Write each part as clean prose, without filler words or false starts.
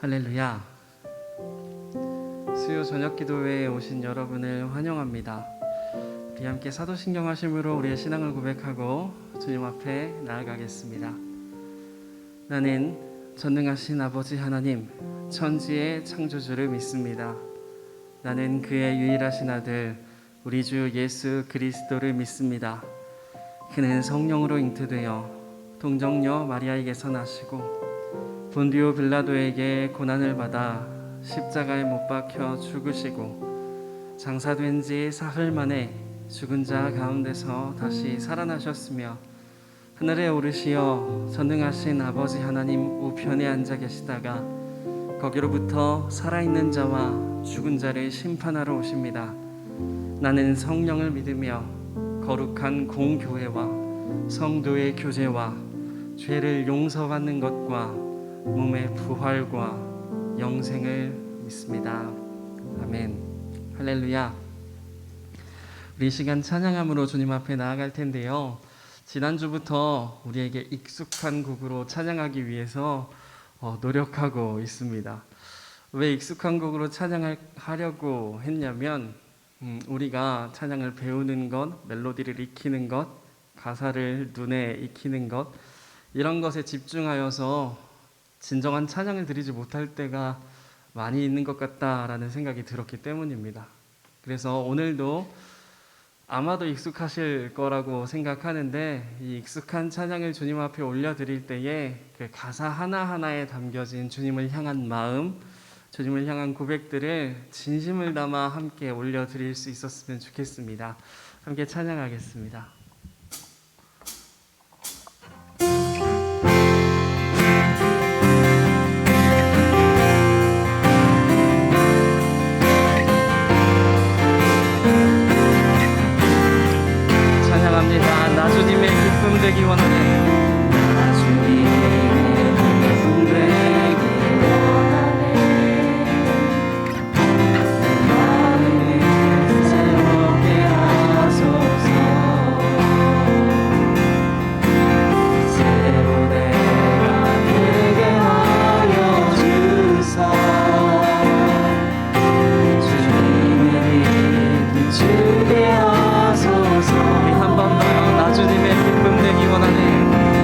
할렐루야. 수요 저녁 기도회에 오신 여러분을 환영합니다. 우리 함께 사도신경 하심으로 우리의 신앙을 고백하고 주님 앞에 나아가겠습니다. 나는 전능하신 아버지 하나님, 천지의 창조주를 믿습니다. 나는 그의 유일하신 아들 우리 주 예수 그리스도를 믿습니다. 그는 성령으로 잉태되어 동정녀 마리아에게서 나시고 본디오 빌라도에게 고난을 받아 십자가에 못 박혀 죽으시고 장사된 지 사흘 만에 죽은 자 가운데서 다시 살아나셨으며 하늘에 오르시어 전능하신 아버지 하나님 우편에 앉아 계시다가 거기로부터 살아있는 자와 죽은 자를 심판하러 오십니다. 나는 성령을 믿으며 거룩한 공교회와 성도의 교제와 죄를 용서받는 것과 몸의 부활과 영생을 믿습니다. 아멘. 할렐루야. 우리 이 시간 찬양함으로 주님 앞에 나아갈 텐데요. 지난주부터 우리에게 익숙한 곡으로 찬양하기 위해서 노력하고 있습니다. 왜 익숙한 곡으로 찬양하려고 했냐면 우리가 찬양을 배우는 것, 멜로디를 익히는 것, 가사를 눈에 익히는 것, 이런 것에 집중하여서 진정한 찬양을 드리지 못할 때가 많이 있는 것 같다라는 생각이 들었기 때문입니다. 그래서 오늘도 아마도 익숙하실 거라고 생각하는데 이 익숙한 찬양을 주님 앞에 올려드릴 때에 그 가사 하나하나에 담겨진 주님을 향한 마음, 주님을 향한 고백들을 진심을 담아 함께 올려드릴 수 있었으면 좋겠습니다. 함께 찬양하겠습니다. 나 주님의 기쁨 되기 원하네. 나 주님의 기쁨 되기 원하네. 마음을 새롭게 하소서. 이제로 내가 되게 하여 주사. 주님의 기쁨 주게 하소서. 우리 한 번 더 주님의 기쁨 되기 원하네.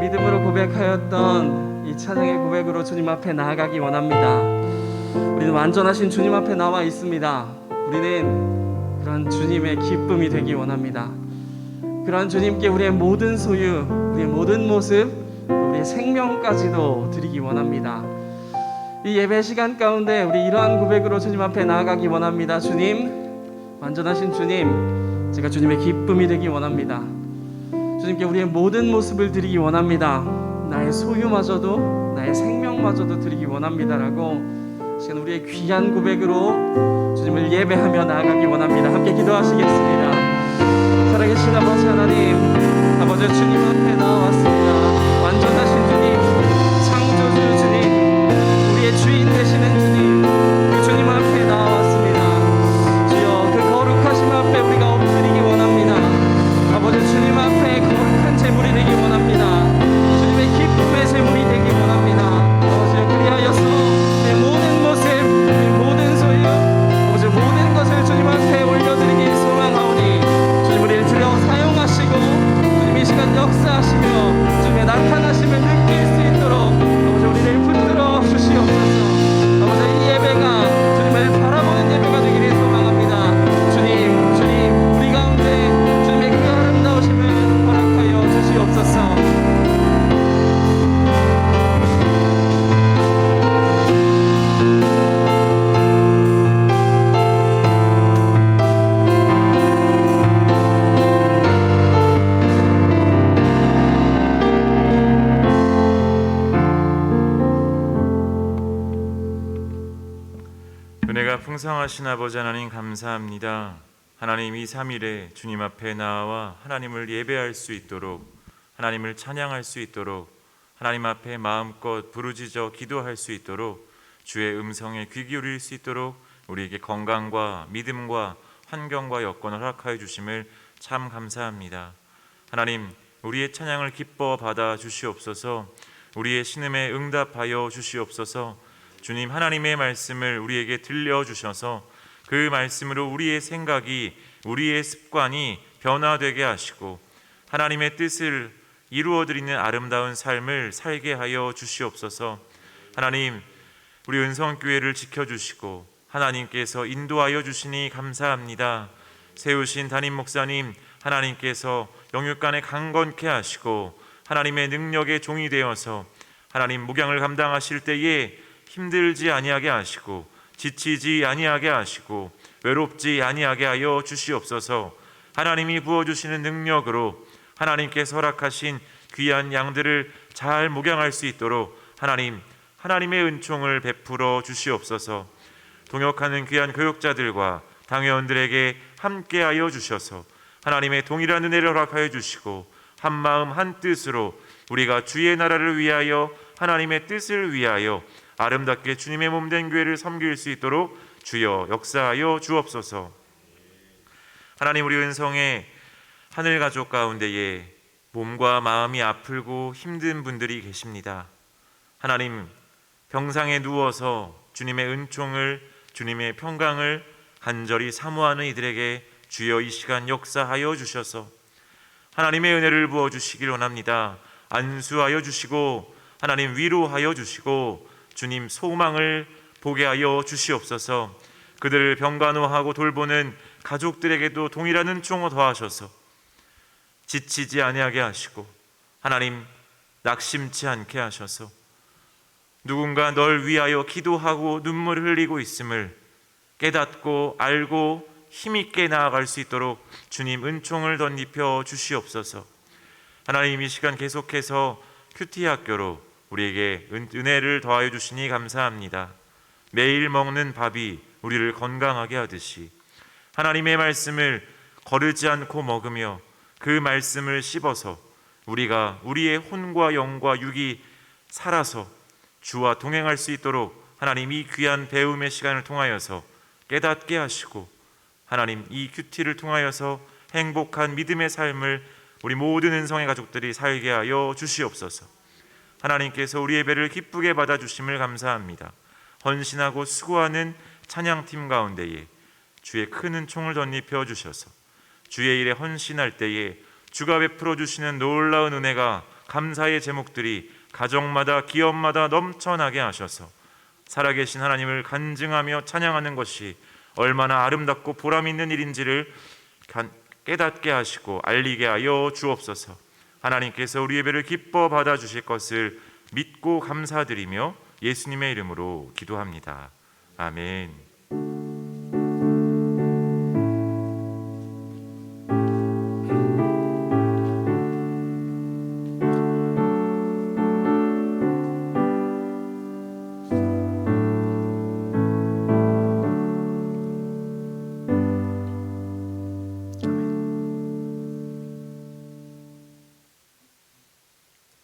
믿음으로 고백하였던 이 찬양의 고백으로 주님 앞에 나아가기 원합니다. 우리는 완전하신 주님 앞에 나와 있습니다. 우리는 그런 주님의 기쁨이 되기 원합니다. 그런 주님께 우리의 모든 소유, 우리의 모든 모습, 우리의 생명까지도 드리기 원합니다. 이 예배 시간 가운데 우리 이러한 고백으로 주님 앞에 나아가기 원합니다. 주님, 완전하신 주님, 제가 주님의 기쁨이 되기 원합니다. 주님께 우리의 모든 모습을 드리기 원합니다. 나의 소유마저도, 나의 생명마저도 드리기 원합니다라고 시간 우리의 귀한 고백으로 주님을 예배하며 나아가기 원합니다. 함께 기도하시겠습니다. 살아계신 아버지 하나님, 아버지 주님 앞에 나와왔습니다. 완전하신 주님, 창조주 주님, 우리의 주인 되시는 주님, 그 주님 앞에 나와왔습니다. 주여, 그 거룩하심 앞에 우리가 엎드리기 원합니다. 아버지 주님 앞에 거룩한 제물이 되기 원합니다. 주님의 기쁨의 제물이 되기 원합니다. 아버지 그리하여서 내 모든 모습, 내 모든 소유, 아버지 모든 것을 주님 앞에 올려드리기 소망하오니 주님 우리를 들여 사용하시고 주님 이 시간 역사하시며 주님의 나타나심을 느낄 수 있도록 아버지 우리를 붙들어 주시옵소서. 아버지 이 예배가 주님을 바라보는 예배가 되기를 소망합니다. 주님 우리 가운데 주님의 그 아름다우심을 허락하여 주시옵소서. 은혜가 풍성하신 아버지 하나님 감사합니다. 하나님 이 3일에 주님 앞에 나와 하나님을 예배할 수 있도록, 하나님을 찬양할 수 있도록, 하나님 앞에 마음껏 부르짖어 기도할 수 있도록, 주의 음성에 귀 기울일 수 있도록 우리에게 건강과 믿음과 환경과 여건을 허락하여 주심을 참 감사합니다. 하나님, 우리의 찬양을 기뻐 받아 주시옵소서. 우리의 신음에 응답하여 주시옵소서. 주님, 하나님의 말씀을 우리에게 들려주셔서 그 말씀으로 우리의 생각이, 우리의 습관이 변화되게 하시고 하나님의 뜻을 이루어드리는 아름다운 삶을 살게 하여 주시옵소서. 하나님, 우리 은성교회를 지켜주시고 하나님께서 인도하여 주시니 감사합니다. 세우신 담임 목사님, 하나님께서 영육간에 강건케 하시고 하나님의 능력의 종이 되어서 하나님 목양을 감당하실 때에 힘들지 아니하게 하시고 지치지 아니하게 하시고 외롭지 아니하게 하여 주시옵소서. 하나님이 부어주시는 능력으로 하나님께서 허락하신 귀한 양들을 잘 목양할 수 있도록 하나님의 은총을 베풀어 주시옵소서. 동역하는 귀한 교육자들과 당회원들에게 함께하여 주셔서 하나님의 동일한 은혜를 허락하여 주시고 한마음 한뜻으로 우리가 주의 나라를 위하여, 하나님의 뜻을 위하여 아름답게 주님의 몸된 교회를 섬길 수 있도록 주여 역사하여 주옵소서. 하나님, 우리 은성의 하늘 가족 가운데에 몸과 마음이 아프고 힘든 분들이 계십니다. 하나님, 병상에 누워서 주님의 은총을, 주님의 평강을 간절히 사모하는 이들에게 주여 이 시간 역사하여 주셔서 하나님의 은혜를 부어주시길 원합니다. 안수하여 주시고 하나님 위로하여 주시고 주님 소망을 보게 하여 주시옵소서. 그들을 병간호하고 돌보는 가족들에게도 동일한 은총을 더하셔서 지치지 아니하게 하시고 하나님 낙심치 않게 하셔서 누군가 널 위하여 기도하고 눈물을 흘리고 있음을 깨닫고 알고 힘있게 나아갈 수 있도록 주님 은총을 덧입혀 주시옵소서. 하나님, 이 시간 계속해서 큐티 학교로 우리에게 은혜를 더하여 주시니 감사합니다. 매일 먹는 밥이 우리를 건강하게 하듯이 하나님의 말씀을 거르지 않고 먹으며 그 말씀을 씹어서 우리가 우리의 혼과 영과 육이 살아서 주와 동행할 수 있도록 하나님 이 귀한 배움의 시간을 통하여서 깨닫게 하시고 하나님 이 큐티를 통하여서 행복한 믿음의 삶을 우리 모든 은성의 가족들이 살게 하여 주시옵소서. 하나님께서 우리 예배를 기쁘게 받아주심을 감사합니다. 헌신하고 수고하는 찬양팀 가운데에 주의 큰 은총을 덧입혀 주셔서 주의 일에 헌신할 때에 주가 베풀어 주시는 놀라운 은혜가 감사의 제목들이 가정마다 기업마다 넘쳐나게 하셔서 살아계신 하나님을 간증하며 찬양하는 것이 얼마나 아름답고 보람 있는 일인지를 깨닫게 하시고 알리게 하여 주옵소서. 하나님께서 우리 예배를 기뻐 받아주실 것을 믿고 감사드리며 예수님의 이름으로 기도합니다. 아멘.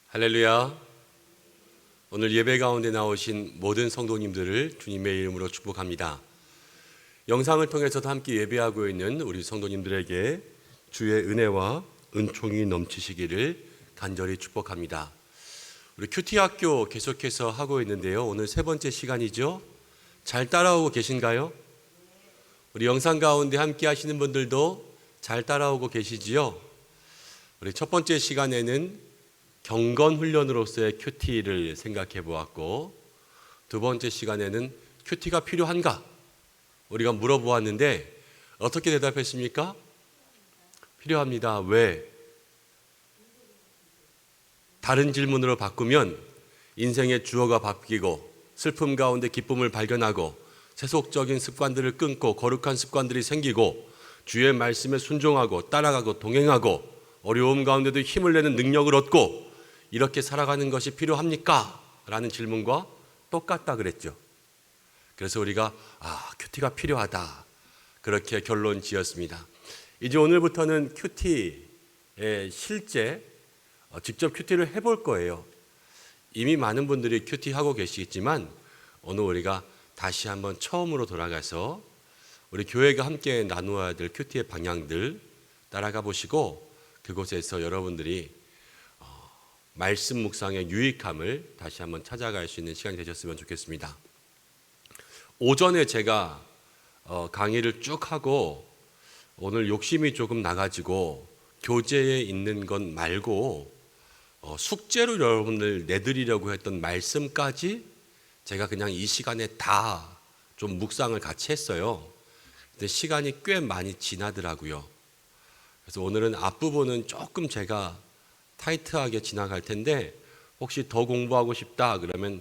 할렐루야. 오늘 예배 가운데 나오신 모든 성도님들을 주님의 이름으로 축복합니다. 영상을 통해서도 함께 예배하고 있는 우리 성도님들에게 주의 은혜와 은총이 넘치시기를 간절히 축복합니다. 우리 큐티 학교 계속해서 하고 있는데요. 오늘 세 번째 시간이죠. 잘 따라오고 계신가요? 우리 영상 가운데 함께 하시는 분들도 잘 따라오고 계시지요? 우리 첫 번째 시간에는 경건 훈련으로서의 큐티를 생각해 보았고, 두 번째 시간에는 큐티가 필요한가? 우리가 물어보았는데 어떻게 대답했습니까? 필요합니다. 왜? 다른 질문으로 바꾸면 인생의 주어가 바뀌고 슬픔 가운데 기쁨을 발견하고 세속적인 습관들을 끊고 거룩한 습관들이 생기고 주의 말씀에 순종하고 따라가고 동행하고 어려움 가운데도 힘을 내는 능력을 얻고 이렇게 살아가는 것이 필요합니까? 라는 질문과 똑같다 그랬죠. 그래서 우리가 큐티가 필요하다 그렇게 결론 지었습니다. 이제 오늘부터는 큐티의 실제 직접 큐티를 해볼 거예요. 이미 많은 분들이 큐티하고 계시겠지만 오늘 우리가 다시 한번 처음으로 돌아가서 우리 교회가 함께 나누어야 될 큐티의 방향들 따라가 보시고 그곳에서 여러분들이 말씀 묵상의 유익함을 다시 한번 찾아갈 수 있는 시간이 되셨으면 좋겠습니다. 오전에 제가 강의를 쭉 하고 오늘 욕심이 조금 나가지고 교재에 있는 건 말고 숙제로 여러분들 내드리려고 했던 말씀까지 제가 그냥 이 시간에 다 좀 묵상을 같이 했어요. 근데 시간이 꽤 많이 지나더라고요. 그래서 오늘은 앞부분은 조금 제가 타이트하게 지나갈 텐데 혹시 더 공부하고 싶다 그러면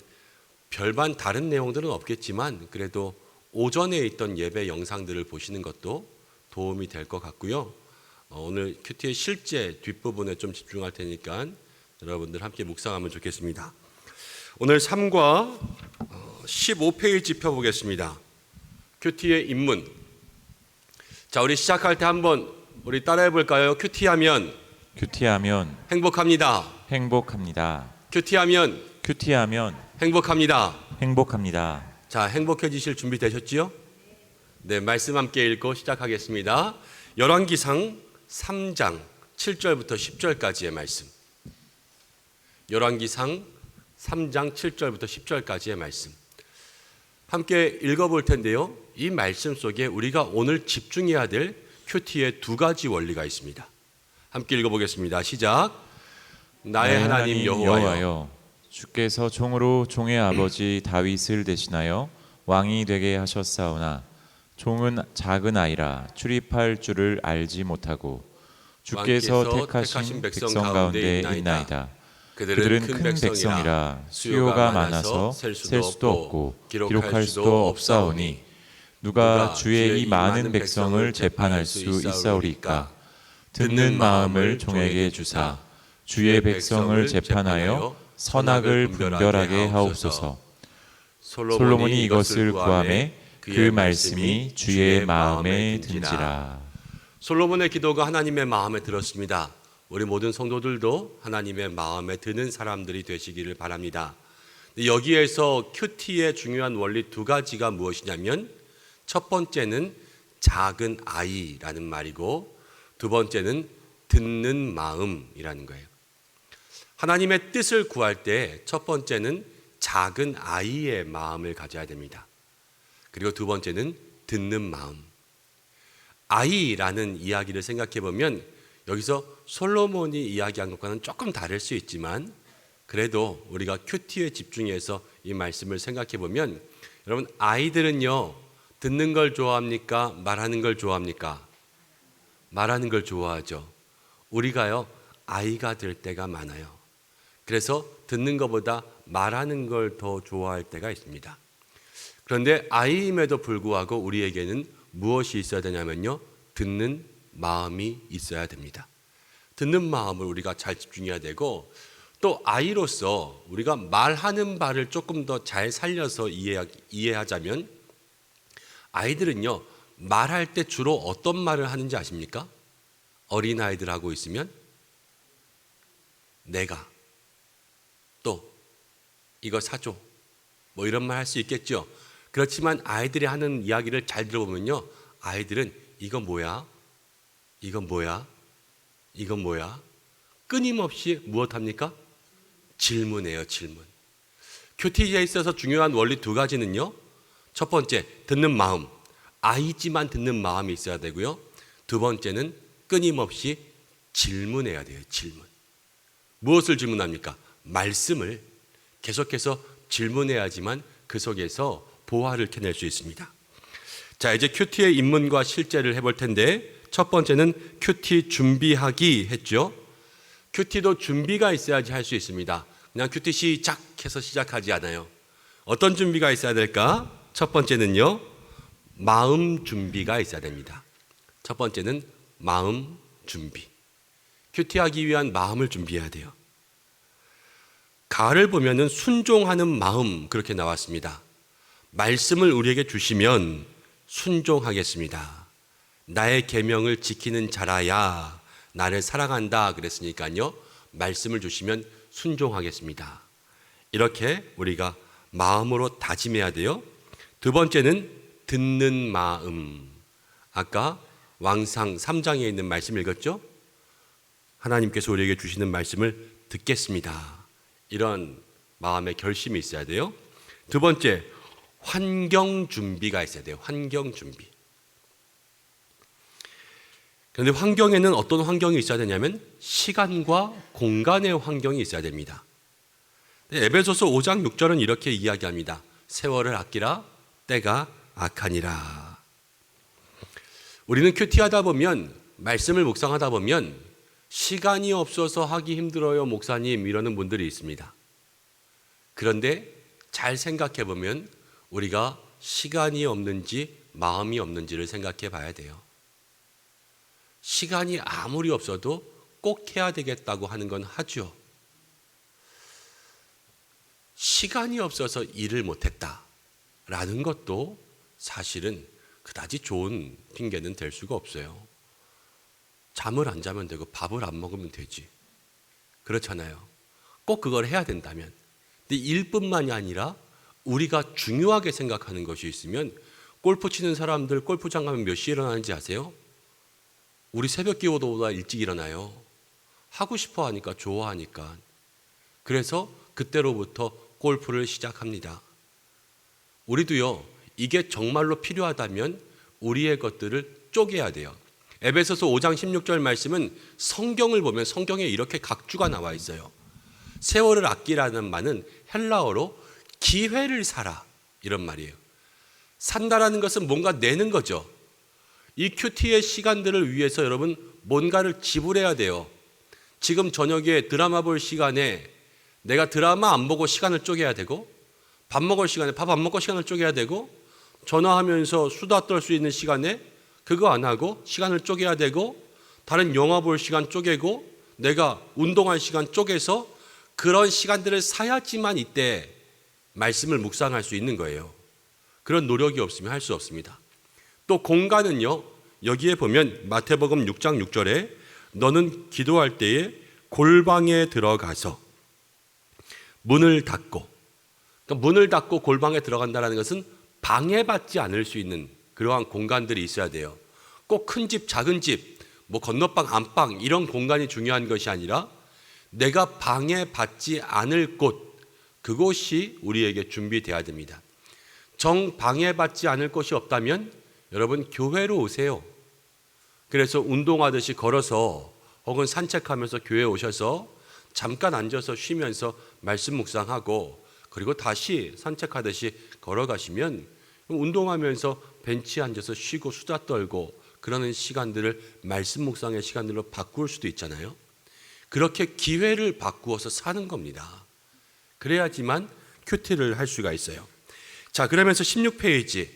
별반 다른 내용들은 없겠지만 그래도 오전에 있던 예배 영상들을 보시는 것도 도움이 될 것 같고요. 오늘 큐티의 실제 뒷부분에 좀 집중할 테니까 여러분들 함께 묵상하면 좋겠습니다. 오늘 3과 15페이지 펴보겠습니다. 큐티의 입문. 자, 우리 시작할 때 한번 우리 따라해 볼까요? 큐티하면 행복합니다. 큐티하면 행복합니다. 자, 행복해지실 준비 되셨지요? 네, 말씀 함께 읽고 시작하겠습니다. 열왕기상 3장 7절부터 10절까지의 말씀. 열왕기상 3장 7절부터 10절까지의 말씀. 함께 읽어볼 텐데요. 이 말씀 속에 우리가 오늘 집중해야 될 큐티의 두 가지 원리가 있습니다. 함께 읽어보겠습니다. 시작. 나의 하나님 여호와여, 주께서 종으로 종의 아버지 다윗을 대신하여 왕이 되게 하셨사오나 종은 작은 아이라 출입할 줄을 알지 못하고 주께서 택하신 백성 가운데 있나이다. 그들은 큰 백성이라 수요가 많아서 셀 수도 없고 기록할 수도 없사오니 누가 주의 이 많은 백성을 재판할 수 있사오리까? 듣는 마음을 종에게 주사 주의 백성을 재판하여 선악을 분별하게 하옵소서. 솔로몬이 이것을 구하매 그 말씀이 주의 마음에 든지라. 솔로몬의 기도가 하나님의 마음에 들었습니다. 우리 모든 성도들도 하나님의 마음에 드는 사람들이 되시기를 바랍니다. 여기에서 큐티의 중요한 원리 두 가지가 무엇이냐면 첫 번째는 작은 아이라는 말이고 두 번째는 듣는 마음이라는 거예요. 하나님의 뜻을 구할 때 첫 번째는 작은 아이의 마음을 가져야 됩니다. 그리고 두 번째는 듣는 마음. 아이라는 이야기를 생각해 보면 여기서 솔로몬이 이야기한 것과는 조금 다를 수 있지만 그래도 우리가 큐티에 집중해서 이 말씀을 생각해 보면 여러분 아이들은요 듣는 걸 좋아합니까? 말하는 걸 좋아합니까? 말하는 걸 좋아하죠. 우리가요 아이가 될 때가 많아요. 그래서 듣는 것보다 말하는 걸 더 좋아할 때가 있습니다. 그런데 아이임에도 불구하고 우리에게는 무엇이 있어야 되냐면요 듣는 마음이 있어야 됩니다. 듣는 마음을 우리가 잘 집중해야 되고 또 아이로서 우리가 말하는 바를 조금 더 잘 살려서 이해하자면 아이들은요 말할 때 주로 어떤 말을 하는지 아십니까? 어린아이들하고 있으면 내가 또 이거 사줘 뭐 이런 말 할 수 있겠죠. 그렇지만 아이들이 하는 이야기를 잘 들어보면요 아이들은 이거 뭐야? 이건 뭐야? 이건 뭐야? 끊임없이 무엇합니까? 질문해요. 질문. 큐티에 있어서 중요한 원리 두 가지는요 첫 번째 듣는 마음, 아이지만 듣는 마음이 있어야 되고요 두 번째는 끊임없이 질문해야 돼요. 질문. 무엇을 질문합니까? 말씀을 계속해서 질문해야지만 그 속에서 보화를 캐낼 수 있습니다. 자, 이제 큐티의 입문과 실제를 해볼 텐데 첫 번째는 큐티 준비하기 했죠. 큐티도 준비가 있어야지 할 수 있습니다. 그냥 큐티 시작해서 시작하지 않아요. 어떤 준비가 있어야 될까? 첫 번째는요 마음 준비가 있어야 됩니다. 첫 번째는 마음 준비. 큐티하기 위한 마음을 준비해야 돼요. 가를 보면은 순종하는 마음 그렇게 나왔습니다. 말씀을 우리에게 주시면 순종하겠습니다. 나의 계명을 지키는 자라야 나를 사랑한다 그랬으니까요. 말씀을 주시면 순종하겠습니다. 이렇게 우리가 마음으로 다짐해야 돼요. 두 번째는 듣는 마음. 아까 왕상 3장에 있는 말씀 읽었죠? 하나님께서 우리에게 주시는 말씀을 듣겠습니다. 이런 마음의 결심이 있어야 돼요. 두 번째, 환경 준비가 있어야 돼요. 환경 준비. 그런데 환경에는 어떤 환경이 있어야 되냐면 시간과 공간의 환경이 있어야 됩니다. 에베소서 5장 6절은 이렇게 이야기합니다. 세월을 아끼라 때가 악하니라. 우리는 큐티하다 보면 말씀을 묵상하다 보면 시간이 없어서 하기 힘들어요 목사님 이러는 분들이 있습니다. 그런데 잘 생각해 보면 우리가 시간이 없는지 마음이 없는지를 생각해 봐야 돼요. 시간이 아무리 없어도 꼭 해야 되겠다고 하는 건 하죠. 시간이 없어서 일을 못했다라는 것도 사실은 그다지 좋은 핑계는 될 수가 없어요. 잠을 안 자면 되고 밥을 안 먹으면 되지. 그렇잖아요. 꼭 그걸 해야 된다면. 근데 일뿐만이 아니라 우리가 중요하게 생각하는 것이 있으면 골프 치는 사람들 골프장 가면 몇 시에 일어나는지 아세요? 우리 새벽 기도보다 일찍 일어나요. 하고 싶어 하니까 좋아하니까. 그래서 그때로부터 골프를 시작합니다. 우리도요. 이게 정말로 필요하다면 우리의 것들을 쪼개야 돼요. 에베소서 5장 16절 말씀은 성경을 보면 성경에 이렇게 각주가 나와 있어요. 세월을 아끼라는 말은 헬라어로 기회를 사라 이런 말이에요. 산다라는 것은 뭔가 내는 거죠. 이 큐티의 시간들을 위해서 여러분 뭔가를 지불해야 돼요. 지금 저녁에 드라마 볼 시간에 내가 드라마 안 보고 시간을 쪼개야 되고 밥 먹을 시간에 밥 안 먹고 시간을 쪼개야 되고 전화하면서 수다 떨 수 있는 시간에 그거 안 하고 시간을 쪼개야 되고 다른 영화 볼 시간 쪼개고 내가 운동할 시간 쪼개서 그런 시간들을 사야지만 이때 말씀을 묵상할 수 있는 거예요. 그런 노력이 없으면 할 수 없습니다. 또 공간은요. 여기에 보면 마태복음 6장 6절에 너는 기도할 때에 골방에 들어가서 문을 닫고 그러니까 문을 닫고 골방에 들어간다는 것은 방해받지 않을 수 있는 그러한 공간들이 있어야 돼요. 꼭 큰 집, 작은 집, 뭐 건너방, 안방 이런 공간이 중요한 것이 아니라 내가 방해받지 않을 곳 그곳이 우리에게 준비돼야 됩니다. 정 방해받지 않을 곳이 없다면 여러분 교회로 오세요. 그래서 운동하듯이 걸어서 혹은 산책하면서 교회에 오셔서 잠깐 앉아서 쉬면서 말씀 묵상하고 그리고 다시 산책하듯이 걸어가시면 운동하면서 벤치에 앉아서 쉬고 수다 떨고 그러는 시간들을 말씀 묵상의 시간들로 바꿀 수도 있잖아요. 그렇게 기회를 바꾸어서 사는 겁니다. 그래야지만 큐티를 할 수가 있어요. 자, 그러면서 16페이지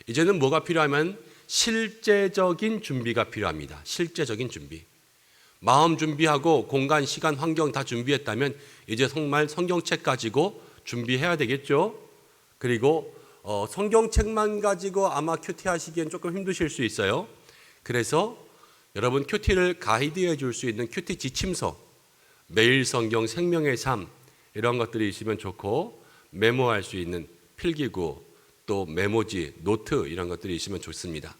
이제는 뭐가 필요하면 실제적인 준비가 필요합니다. 실제적인 준비. 마음 준비하고 공간, 시간, 환경 다 준비했다면 이제 정말 성경책 가지고 준비해야 되겠죠. 그리고 성경책만 가지고 아마 큐티 하시기엔 조금 힘드실 수 있어요. 그래서 여러분 큐티를 가이드해 줄 수 있는 큐티 지침서, 매일 성경, 생명의 삶 이런 것들이 있으면 좋고 메모할 수 있는 필기구, 또 메모지, 노트 이런 것들이 있으면 좋습니다.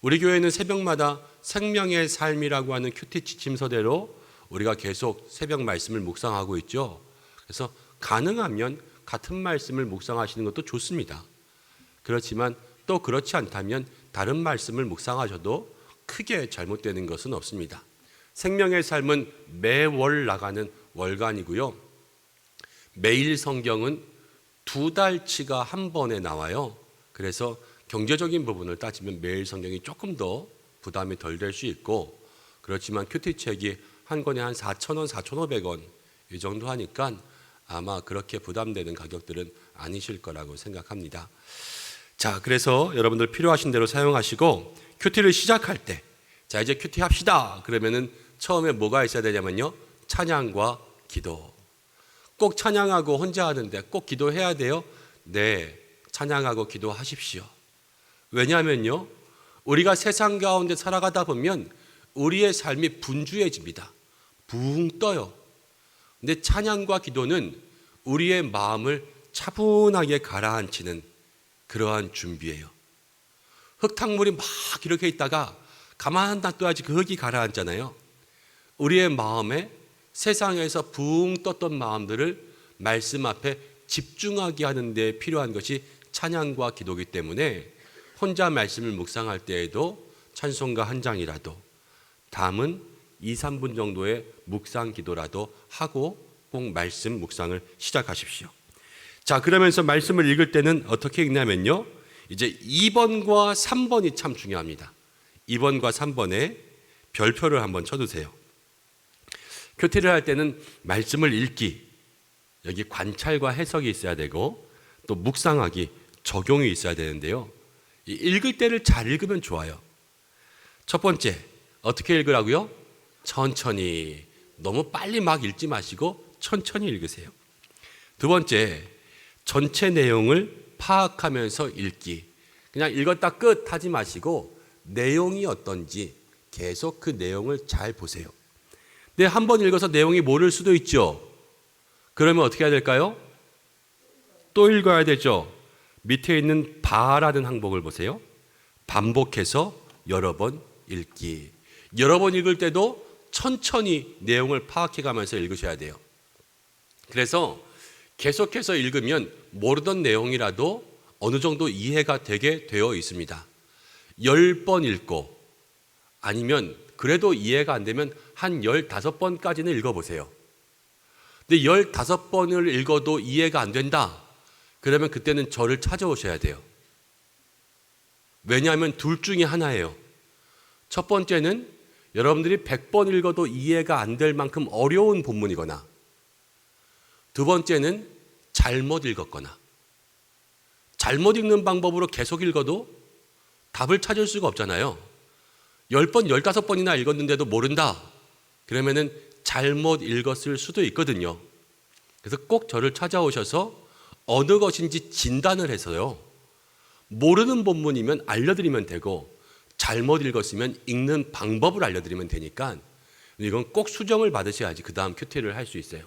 우리 교회는 새벽마다 생명의 삶이라고 하는 큐티 지침서대로 우리가 계속 새벽 말씀을 묵상하고 있죠. 그래서 가능하면 같은 말씀을 묵상하시는 것도 좋습니다. 그렇지만 또 그렇지 않다면 다른 말씀을 묵상하셔도 크게 잘못되는 것은 없습니다. 생명의 삶은 매월 나가는 월간이고요. 매일 성경은 2달치가 한 번에 나와요. 그래서 경제적인 부분을 따지면 매일 성경이 조금 더 부담이 덜 될 수 있고, 그렇지만 큐티책이 한 권에 한 4,000원, 4,500원 이 정도 하니까 아마 그렇게 부담되는 가격들은 아니실 거라고 생각합니다. 자, 그래서 여러분들 필요하신 대로 사용하시고 큐티를 시작할 때, 자 이제 큐티 합시다 그러면은 처음에 뭐가 있어야 되냐면요, 찬양과 기도. 꼭 찬양하고 혼자 하는데 꼭 기도해야 돼요? 네, 찬양하고 기도하십시오. 왜냐하면요, 우리가 세상 가운데 살아가다 보면 우리의 삶이 분주해집니다. 붕 떠요. 근데 찬양과 기도는 우리의 마음을 차분하게 가라앉히는 그러한 준비예요. 흙탕물이 막 이렇게 있다가 가만 놔둬야지 그 흙이 가라앉잖아요. 우리의 마음에 세상에서 붕 떴던 마음들을 말씀 앞에 집중하게 하는 데 필요한 것이 찬양과 기도이기 때문에 혼자 말씀을 묵상할 때에도 찬송가 한 장이라도, 담은 2, 3분 정도의 묵상 기도라도 하고 꼭 말씀 묵상을 시작하십시오. 자, 그러면서 말씀을 읽을 때는 어떻게 읽냐면요, 이제 2번과 3번이 참 중요합니다. 2번과 3번에 별표를 한번 쳐두세요. 큐티를 할 때는 말씀을 읽기, 여기 관찰과 해석이 있어야 되고 또 묵상하기, 적용이 있어야 되는데요, 읽을 때를 잘 읽으면 좋아요. 첫 번째, 어떻게 읽으라고요? 천천히, 너무 빨리 막 읽지 마시고 천천히 읽으세요. 두 번째, 전체 내용을 파악하면서 읽기. 그냥 읽었다 끝 하지 마시고 내용이 어떤지 계속 그 내용을 잘 보세요. 근데 한 번 읽어서 내용이 모를 수도 있죠. 그러면 어떻게 해야 될까요? 또 읽어야 되죠. 밑에 있는 바라는 항목을 보세요. 반복해서 여러 번 읽기. 여러 번 읽을 때도 천천히 내용을 파악해 가면서 읽으셔야 돼요. 그래서 계속해서 읽으면 모르던 내용이라도 어느 정도 이해가 되게 되어 있습니다. 10번 읽고, 아니면 그래도 이해가 안 되면 한 15번까지는 읽어보세요. 근데 15번을 읽어도 이해가 안 된다, 그러면 그때는 저를 찾아오셔야 돼요. 왜냐하면 둘 중에 하나예요. 첫 번째는 여러분들이 100번 읽어도 이해가 안 될 만큼 어려운 본문이거나, 두 번째는 잘못 읽었거나. 잘못 읽는 방법으로 계속 읽어도 답을 찾을 수가 없잖아요. 10번, 15번이나 읽었는데도 모른다, 그러면은 잘못 읽었을 수도 있거든요. 그래서 꼭 저를 찾아오셔서 어느 것인지 진단을 해서요, 모르는 본문이면 알려드리면 되고 잘못 읽었으면 읽는 방법을 알려드리면 되니까 이건 꼭 수정을 받으셔야지 그 다음 큐티를 할 수 있어요.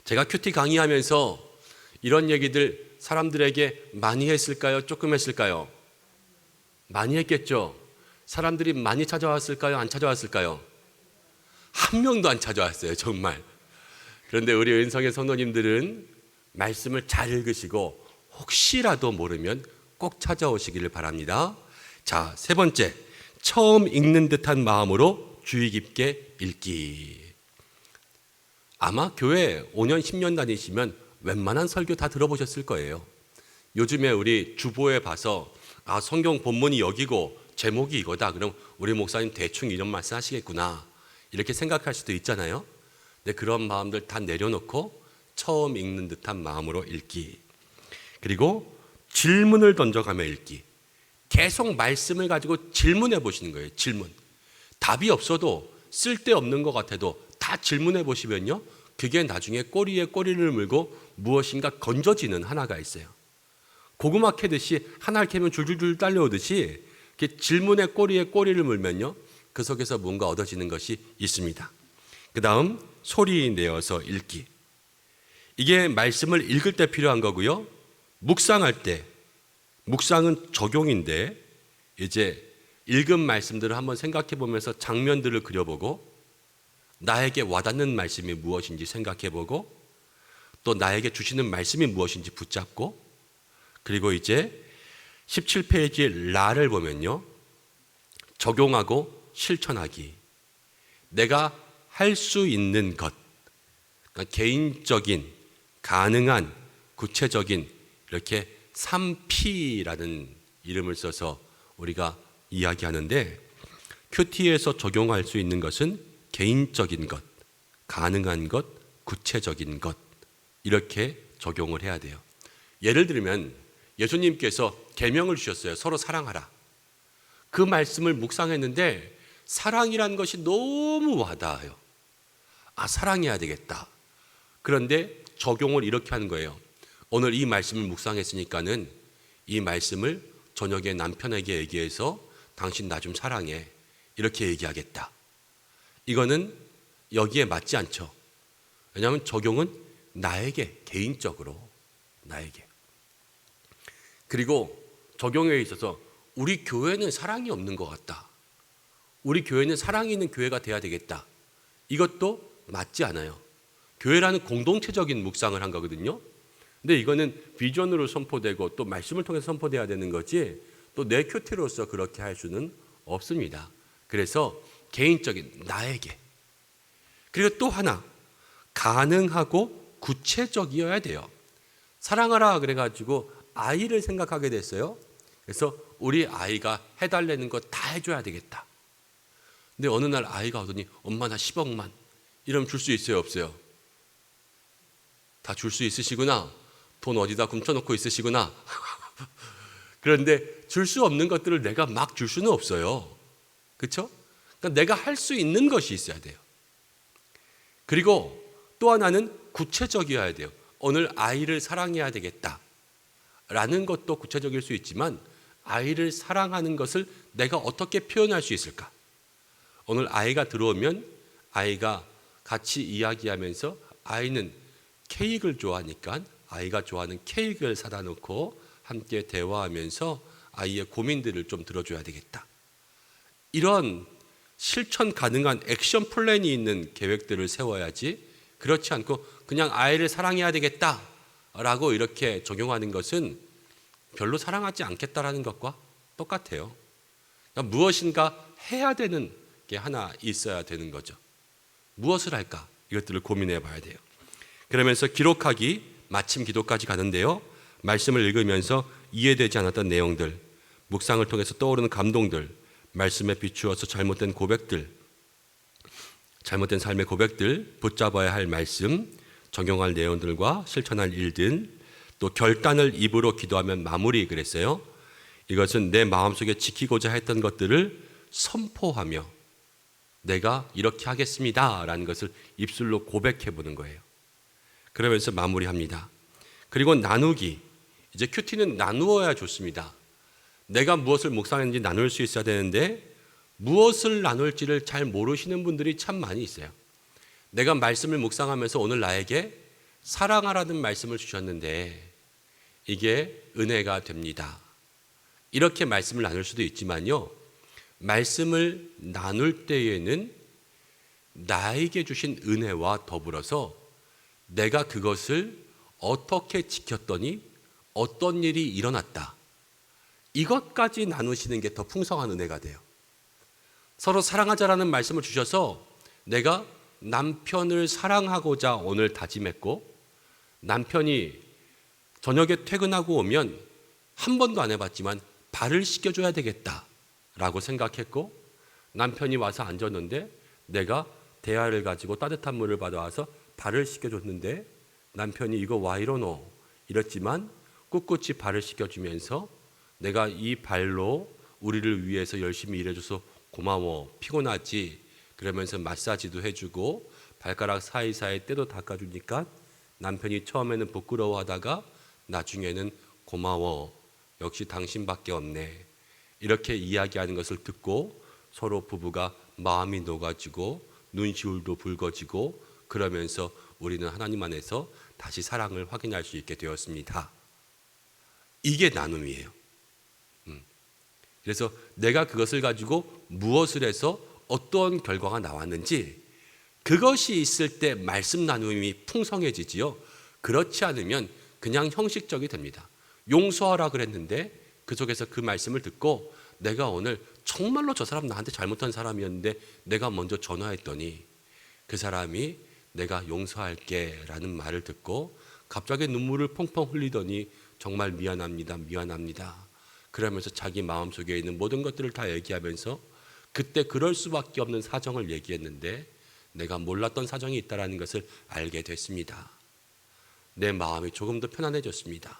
제가 큐티 강의하면서 이런 얘기들 사람들에게 많이 했을까요? 조금 했을까요? 많이 했겠죠. 사람들이 많이 찾아왔을까요? 안 찾아왔을까요? 한 명도 안 찾아왔어요, 정말. 그런데 우리 은성의 성도님들은 말씀을 잘 읽으시고 혹시라도 모르면 꼭 찾아오시기를 바랍니다. 자, 세 번째, 처음 읽는 듯한 마음으로 주의 깊게 읽기. 아마 교회 5년, 10년 다니시면 웬만한 설교 다 들어보셨을 거예요. 요즘에 우리 주보에 봐서 성경 본문이 여기고 제목이 이거다. 그럼 우리 목사님 대충 이런 말씀 하시겠구나. 이렇게 생각할 수도 있잖아요. 근데 그런 마음들 다 내려놓고 처음 읽는 듯한 마음으로 읽기. 그리고 질문을 던져가며 읽기. 계속 말씀을 가지고 질문해 보시는 거예요. 질문. 답이 없어도 쓸데없는 것 같아도 다 질문해 보시면요, 그게 나중에 꼬리에 꼬리를 물고 무엇인가 건져지는 하나가 있어요. 고구마 캐듯이 하나를 캐면 줄줄줄 딸려오듯이 이렇게 질문에 꼬리에 꼬리를 물면요, 그 속에서 뭔가 얻어지는 것이 있습니다. 그 다음 소리 내어서 읽기. 이게 말씀을 읽을 때 필요한 거고요. 묵상할 때, 묵상은 적용인데 이제 읽은 말씀들을 한번 생각해 보면서 장면들을 그려보고 나에게 와닿는 말씀이 무엇인지 생각해 보고 또 나에게 주시는 말씀이 무엇인지 붙잡고, 그리고 이제 17페이지 라를 보면요, 적용하고 실천하기. 내가 할 수 있는 것, 그러니까 개인적인, 가능한, 구체적인, 이렇게 3P라는 이름을 써서 우리가 이야기하는데, 큐티에서 적용할 수 있는 것은 개인적인 것, 가능한 것, 구체적인 것, 이렇게 적용을 해야 돼요. 예를 들면 예수님께서 계명을 주셨어요. 서로 사랑하라. 그 말씀을 묵상했는데 사랑이란 것이 너무 와닿아요. 사랑해야 되겠다. 그런데 적용을 이렇게 하는 거예요. 오늘 이 말씀을 묵상했으니까는 이 말씀을 저녁에 남편에게 얘기해서 당신 나 좀 사랑해, 이렇게 얘기하겠다. 이거는 여기에 맞지 않죠. 왜냐하면 적용은 나에게, 개인적으로 나에게. 그리고 적용에 있어서 우리 교회는 사랑이 없는 것 같다. 우리 교회는 사랑이 있는 교회가 돼야 되겠다. 이것도 맞지 않아요. 교회라는 공동체적인 묵상을 한 거거든요. 근데 이거는 비전으로 선포되고 또 말씀을 통해서 선포돼야 되는 거지, 또 내 큐티로서 그렇게 할 수는 없습니다. 그래서 개인적인 나에게. 그리고 또 하나, 가능하고 구체적이어야 돼요. 사랑하라 그래가지고 아이를 생각하게 됐어요. 그래서 우리 아이가 해달라는 거 다 해줘야 되겠다. 근데 어느 날 아이가 오더니 엄마 나 10억만 이러면 줄 수 있어요, 없어요? 다 줄 수 있으시구나. 돈 어디다 굶쳐놓고 있으시구나. 그런데 줄 수 없는 것들을 내가 막 줄 수는 없어요. 그렇죠? 그러니까 내가 할 수 있는 것이 있어야 돼요. 그리고 또 하나는 구체적이어야 돼요. 오늘 아이를 사랑해야 되겠다 라는 것도 구체적일 수 있지만, 아이를 사랑하는 것을 내가 어떻게 표현할 수 있을까? 오늘 아이가 들어오면 아이가 같이 이야기하면서, 아이는 케이크를 좋아하니까 아이가 좋아하는 케이크를 사다 놓고 함께 대화하면서 아이의 고민들을 좀 들어줘야 되겠다. 이런 실천 가능한 액션 플랜이 있는 계획들을 세워야지, 그렇지 않고 그냥 아이를 사랑해야 되겠다라고 이렇게 적용하는 것은 별로 사랑하지 않겠다라는 것과 똑같아요. 그러니까 무엇인가 해야 되는 게 하나 있어야 되는 거죠. 무엇을 할까? 이것들을 고민해 봐야 돼요. 그러면서 기록하기, 마침 기도까지 가는데요, 말씀을 읽으면서 이해되지 않았던 내용들, 묵상을 통해서 떠오르는 감동들, 말씀에 비추어서 잘못된 고백들, 잘못된 삶의 고백들, 붙잡아야 할 말씀, 적용할 내용들과 실천할 일들, 또 결단을 입으로 기도하면 마무리 그랬어요. 이것은 내 마음속에 지키고자 했던 것들을 선포하며 내가 이렇게 하겠습니다 라는 것을 입술로 고백해 보는 거예요. 그러면서 마무리합니다. 그리고 나누기. 이제 큐티는 나누어야 좋습니다. 내가 무엇을 묵상했는지 나눌 수 있어야 되는데 무엇을 나눌지를 잘 모르시는 분들이 참 많이 있어요. 내가 말씀을 묵상하면서 오늘 나에게 사랑하라는 말씀을 주셨는데 이게 은혜가 됩니다. 이렇게 말씀을 나눌 수도 있지만요, 말씀을 나눌 때에는 나에게 주신 은혜와 더불어서 내가 그것을 어떻게 지켰더니 어떤 일이 일어났다, 이것까지 나누시는 게 더 풍성한 은혜가 돼요. 서로 사랑하자라는 말씀을 주셔서 내가 남편을 사랑하고자 오늘 다짐했고, 남편이 저녁에 퇴근하고 오면 한 번도 안 해봤지만 발을 씻겨줘야 되겠다라고 생각했고, 남편이 와서 앉았는데 내가 대야를 가지고 따뜻한 물을 받아와서 발을 씻겨줬는데 남편이 이거 와 이러노 이랬지만 꿋꿋이 발을 씻겨주면서 내가 이 발로 우리를 위해서 열심히 일해줘서 고마워, 피곤하지, 그러면서 마사지도 해주고 발가락 사이사이 때도 닦아주니까 남편이 처음에는 부끄러워하다가 나중에는 고마워, 역시 당신밖에 없네, 이렇게 이야기하는 것을 듣고 서로 부부가 마음이 녹아지고 눈시울도 붉어지고 그러면서 우리는 하나님 안에서 다시 사랑을 확인할 수 있게 되었습니다. 이게 나눔이에요. 그래서 내가 그것을 가지고 무엇을 해서 어떤 결과가 나왔는지, 그것이 있을 때 말씀 나눔이 풍성해지지요. 그렇지 않으면 그냥 형식적이 됩니다. 용서하라 그랬는데 그 속에서 그 말씀을 듣고 내가 오늘 정말로 저 사람 나한테 잘못한 사람이었는데 내가 먼저 전화했더니 그 사람이 내가 용서할게 라는 말을 듣고 갑자기 눈물을 펑펑 흘리더니 정말 미안합니다, 미안합니다, 그러면서 자기 마음속에 있는 모든 것들을 다 얘기하면서 그때 그럴 수밖에 없는 사정을 얘기했는데 내가 몰랐던 사정이 있다는 것을 알게 됐습니다. 내 마음이 조금 더 편안해졌습니다.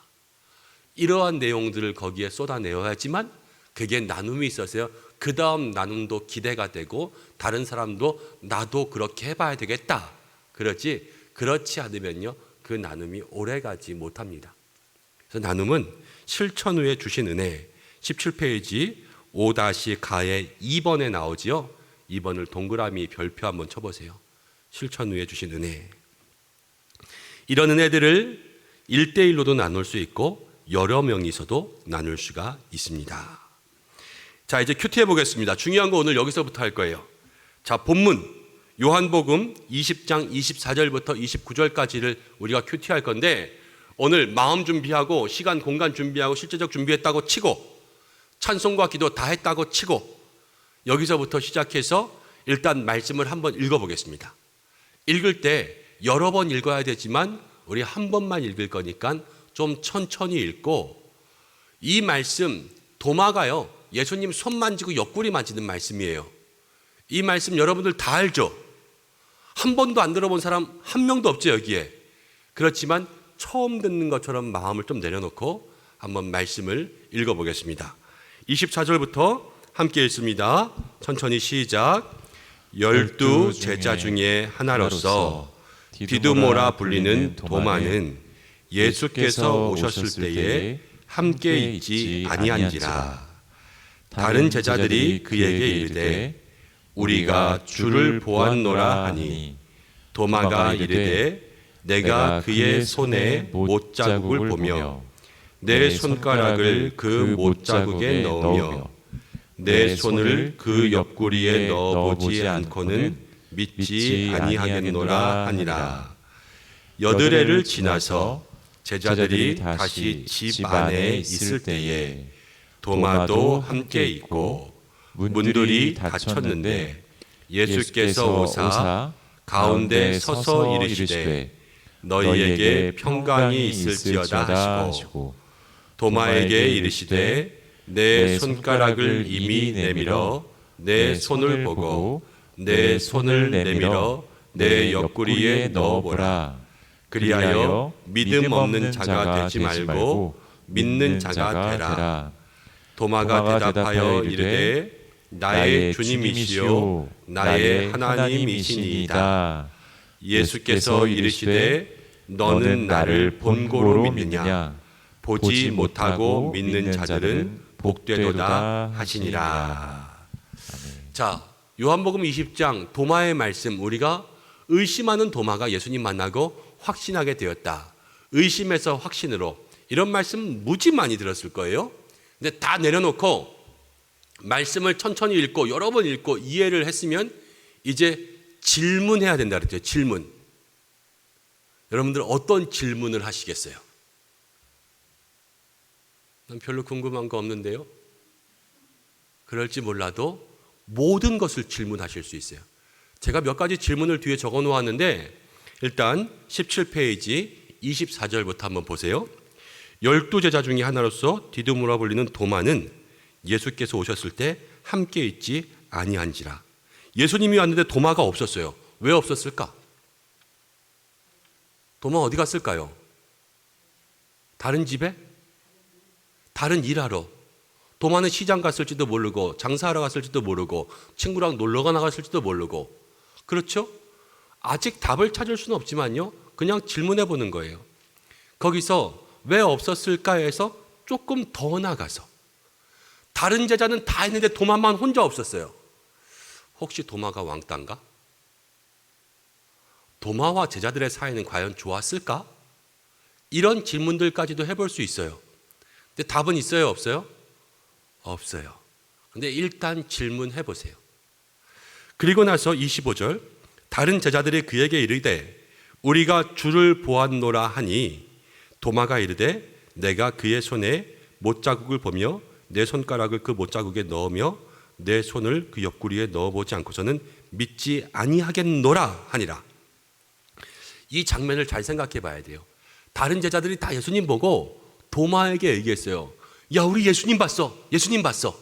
이러한 내용들을 거기에 쏟아내어야지만 그게 나눔이 있어서요, 그 다음 나눔도 기대가 되고 다른 사람도 나도 그렇게 해봐야 되겠다 그렇지, 그렇지 않으면요 그 나눔이 오래가지 못합니다. 그래서 나눔은 실천 후에 주신 은혜, 17페이지 5-가의 2번에 나오지요. 2번을 동그라미 별표 한번 쳐보세요. 실천 후에 주신 은혜. 이런 은혜들을 1대1로도 나눌 수 있고 여러 명이서도 나눌 수가 있습니다. 자, 이제 큐티 해보겠습니다. 중요한 거 오늘 여기서부터 할 거예요. 자, 본문 요한복음 20장 24절부터 29절까지를 우리가 큐티할 건데, 오늘 마음 준비하고 시간 공간 준비하고 실제적 준비했다고 치고 찬송과 기도 다 했다고 치고 여기서부터 시작해서 일단 말씀을 한번 읽어보겠습니다. 읽을 때 여러 번 읽어야 되지만 우리 한 번만 읽을 거니까 좀 천천히 읽고, 이 말씀 도마가요 예수님 손 만지고 옆구리 만지는 말씀이에요. 이 말씀 여러분들 다 알죠? 한 번도 안 들어본 사람 한 명도 없죠 여기에. 그렇지만 처음 듣는 것처럼 마음을 좀 내려놓고 한번 말씀을 읽어보겠습니다. 24절부터 함께 읽습니다. 천천히 시작. 12 제자 중에 하나로서 디두모라 불리는 도마는 예수께서 오셨을 때에 함께 있지 아니한지라. 다른 제자들이 그에게 이르되 우리가 주를 보았노라 하니, 도마가 이르되 내가 그의 손에 못자국을 보며 내 손가락을 그 못자국에 넣으며 내 손을 그 옆구리에 넣어보지 않고는 믿지 아니하겠노라 하니라. 여드레를 지나서 제자들이 다시 집 안에 있을 때에 도마도 함께 있고 문들이 닫혔는데 예수께서 오사 가운데 서서 이르시되 너희에게 평강이 있을지어다 하시고 도마에게 이르시되 내 손가락을 이미 내밀어 내 손을 보고 내 손을 내밀어 내 옆구리에 넣어보라. 그리하여 믿음 없는 자가 되지 말고 믿는 자가 되라. 도마가 대답하여 이르되 나의 주님이시요 나의 하나님이시니이다. 예수께서 이르시되 너는 나를 본고로 믿느냐? 보지 못하고 믿는 자들은 복되도다 하시니라. 자, 요한복음 20장 도마의 말씀, 우리가 의심하는 도마가 예수님 만나고 확신하게 되었다. 의심에서 확신으로, 이런 말씀 무지 많이 들었을 거예요. 근데 다 내려놓고 말씀을 천천히 읽고 여러 번 읽고 이해를 했으면 이제 질문해야 된다 그랬죠. 질문. 여러분들 어떤 질문을 하시겠어요? 난 별로 궁금한 거 없는데요. 그럴지 몰라도 모든 것을 질문하실 수 있어요. 제가 몇 가지 질문을 뒤에 적어 놓았는데 일단 17페이지 24절부터 한번 보세요. 12제자 중에 하나로서 디두모라 불리는 도마는 예수께서 오셨을 때 함께 있지 아니한지라. 예수님이 왔는데 도마가 없었어요. 왜 없었을까? 도마 어디 갔을까요? 다른 집에? 다른 일하러. 도마는 시장 갔을지도 모르고 장사하러 갔을지도 모르고 친구랑 놀러가 나갔을지도 모르고. 그렇죠? 아직 답을 찾을 수는 없지만요. 그냥 질문해 보는 거예요. 거기서 왜 없었을까 해서 조금 더 나가서 다른 제자는 다 했는데 도마만 혼자 없었어요. 혹시 도마가 왕따인가? 도마와 제자들의 사이는 과연 좋았을까? 이런 질문들까지도 해볼 수 있어요. 근데 답은 있어요, 없어요? 없어요. 근데 일단 질문해 보세요. 그리고 나서 25절, 다른 제자들이 그에게 이르되 우리가 주를 보았노라 하니 도마가 이르되 내가 그의 손에 못자국을 보며 내 손가락을 그 못자국에 넣으며 내 손을 그 옆구리에 넣어보지 않고서는 믿지 아니하겠노라 하니라. 이 장면을 잘 생각해 봐야 돼요. 다른 제자들이 다 예수님 보고 도마에게 얘기했어요. 야, 우리 예수님 봤어. 예수님 봤어.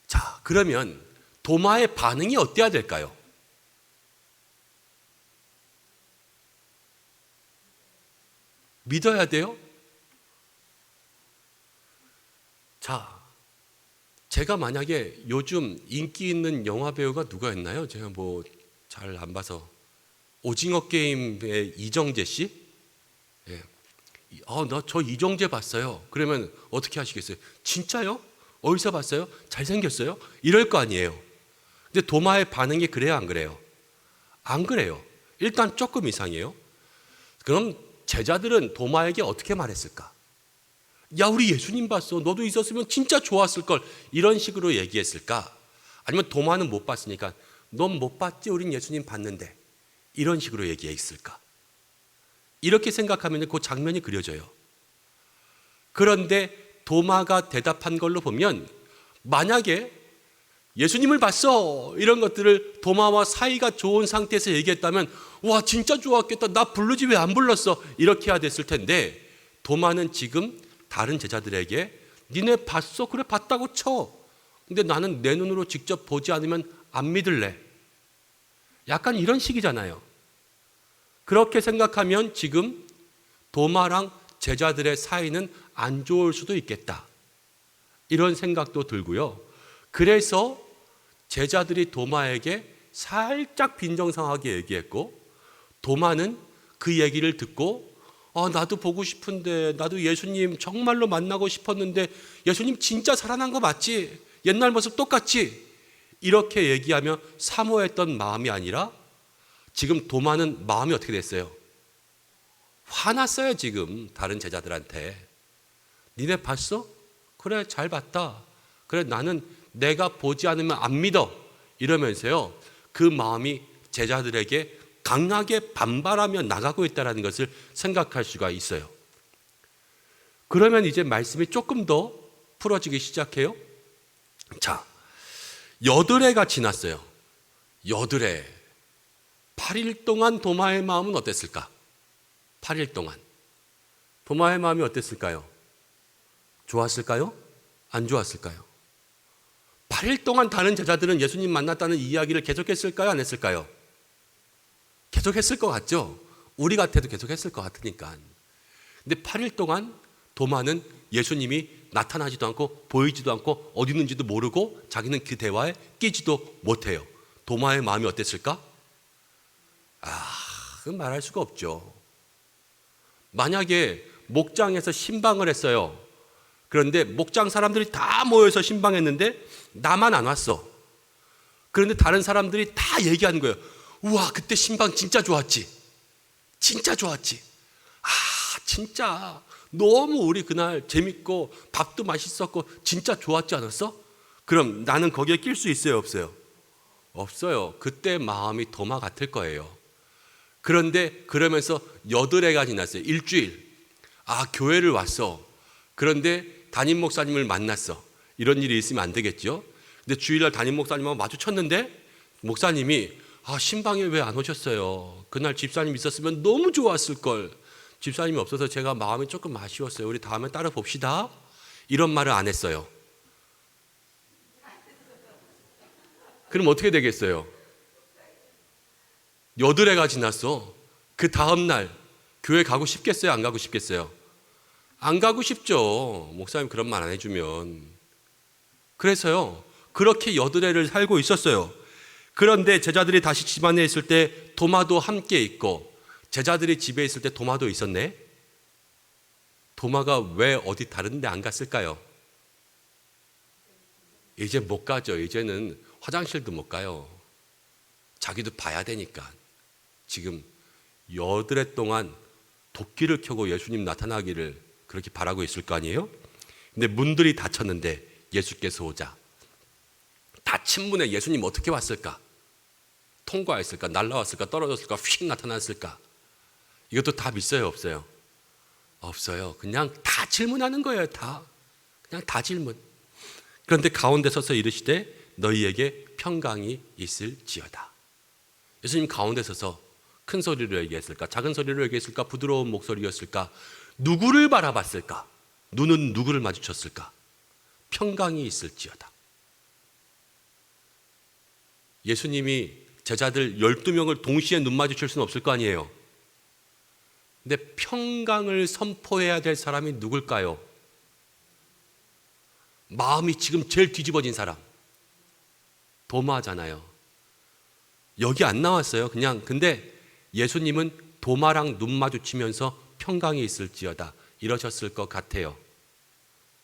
자, 그러면 도마의 반응이 어때야 될까요? 믿어야 돼요? 자, 제가 만약에 요즘 인기 있는 영화 배우가 누가 있나요? 제가 뭐 잘 안 봐서. 오징어 게임의 이정재 씨? 예. 나 저 이정재 봤어요. 그러면 어떻게 하시겠어요? 진짜요? 어디서 봤어요? 잘생겼어요? 이럴 거 아니에요. 근데 도마의 반응이 그래요, 안 그래요? 안 그래요. 일단 조금 이상해요. 그럼 제자들은 도마에게 어떻게 말했을까? 야, 우리 예수님 봤어. 너도 있었으면 진짜 좋았을 걸. 이런 식으로 얘기했을까? 아니면 도마는 못 봤으니까 넌 못 봤지? 우린 예수님 봤는데. 이런 식으로 얘기했을까? 이렇게 생각하면 그 장면이 그려져요. 그런데 도마가 대답한 걸로 보면 만약에 예수님을 봤어 이런 것들을 도마와 사이가 좋은 상태에서 얘기했다면 와, 진짜 좋았겠다. 나 부르지 왜 안 불렀어? 이렇게 해야 됐을 텐데 도마는 지금 다른 제자들에게 니네 봤어? 그래, 봤다고 쳐. 근데 나는 내 눈으로 직접 보지 않으면 안 믿을래. 약간 이런 식이잖아요. 그렇게 생각하면 지금 도마랑 제자들의 사이는 안 좋을 수도 있겠다. 이런 생각도 들고요. 그래서 제자들이 도마에게 살짝 빈정상하게 얘기했고 도마는 그 얘기를 듣고 나도 보고 싶은데 나도 예수님 정말로 만나고 싶었는데 예수님 진짜 살아난 거 맞지? 옛날 모습 똑같지? 이렇게 얘기하며 사모했던 마음이 아니라 지금 도마는 마음이 어떻게 됐어요? 화났어요. 지금 다른 제자들한테. 니네 봤어? 그래, 잘 봤다. 그래, 나는 내가 보지 않으면 안 믿어. 이러면서요, 그 마음이 제자들에게 강하게 반발하며 나가고 있다는 것을 생각할 수가 있어요. 그러면 이제 말씀이 조금 더 풀어지기 시작해요. 자, 여드레가 지났어요. 여드레. 8일 동안 도마의 마음은 어땠을까? 8일 동안 도마의 마음이 어땠을까요? 좋았을까요? 안 좋았을까요? 8일 동안 다른 제자들은 예수님 만났다는 이야기를 계속했을까요? 안 했을까요? 계속했을 것 같죠? 우리 같아도 계속했을 것 같으니까. 근데 8일 동안 도마는 예수님이 나타나지도 않고 보이지도 않고 어디 있는지도 모르고 자기는 그 대화에 끼지도 못해요. 도마의 마음이 어땠을까? 그건 말할 수가 없죠. 만약에 목장에서 신방을 했어요. 그런데 목장 사람들이 다 모여서 신방했는데 나만 안 왔어. 그런데 다른 사람들이 다 얘기하는 거예요. 우와, 그때 신방 진짜 좋았지. 진짜 좋았지. 진짜 너무 우리 그날 재밌고 밥도 맛있었고 진짜 좋았지 않았어? 그럼 나는 거기에 낄 수 있어요, 없어요? 없어요. 그때 마음이 도마 같을 거예요. 그런데 그러면서 여드레가 지났어요. 일주일. 교회를 왔어. 그런데 담임 목사님을 만났어. 이런 일이 있으면 안 되겠죠? 근데 주일날 담임 목사님하고 마주쳤는데 목사님이 신방에 왜 안 오셨어요? 그날 집사님 있었으면 너무 좋았을 걸. 집사님이 없어서 제가 마음이 조금 아쉬웠어요. 우리 다음에 따라 봅시다. 이런 말을 안 했어요. 그럼 어떻게 되겠어요? 8해가 지났어. 그 다음 날 교회 가고 싶겠어요? 안 가고 싶겠어요? 안 가고 싶죠. 목사님 그런 말 안 해주면. 그래서요, 그렇게 8해를 살고 있었어요. 그런데 제자들이 다시 집안에 있을 때 도마도 함께 있고, 제자들이 집에 있을 때 도마도 있었네. 도마가 왜 어디 다른 데 안 갔을까요? 이제 못 가죠. 이제는 화장실도 못 가요. 자기도 봐야 되니까. 지금 8해 동안 도끼를 켜고 예수님 나타나기를 그렇게 바라고 있을 거 아니에요? 근데 문들이 닫혔는데 예수께서 오자. 닫힌 문에 예수님 어떻게 왔을까? 통과했을까? 날라왔을까? 떨어졌을까? 휙 나타났을까? 이것도 답 있어요? 없어요? 없어요. 그냥 다 질문하는 거예요. 그냥 다 질문. 그런데 가운데 서서 이르시되 너희에게 평강이 있을지어다. 예수님 가운데 서서 큰 소리로 얘기했을까? 작은 소리로 얘기했을까? 부드러운 목소리였을까? 누구를 바라봤을까? 눈은 누구를 마주쳤을까? 평강이 있을지어다. 예수님이 제자들 12명을 동시에 눈 마주칠 수는 없을 거 아니에요. 근데 평강을 선포해야 될 사람이 누굴까요? 마음이 지금 제일 뒤집어진 사람. 도마잖아요. 여기 안 나왔어요. 근데 예수님은 도마랑 눈 마주치면서 평강이 있을지어다 이러셨을 것 같아요.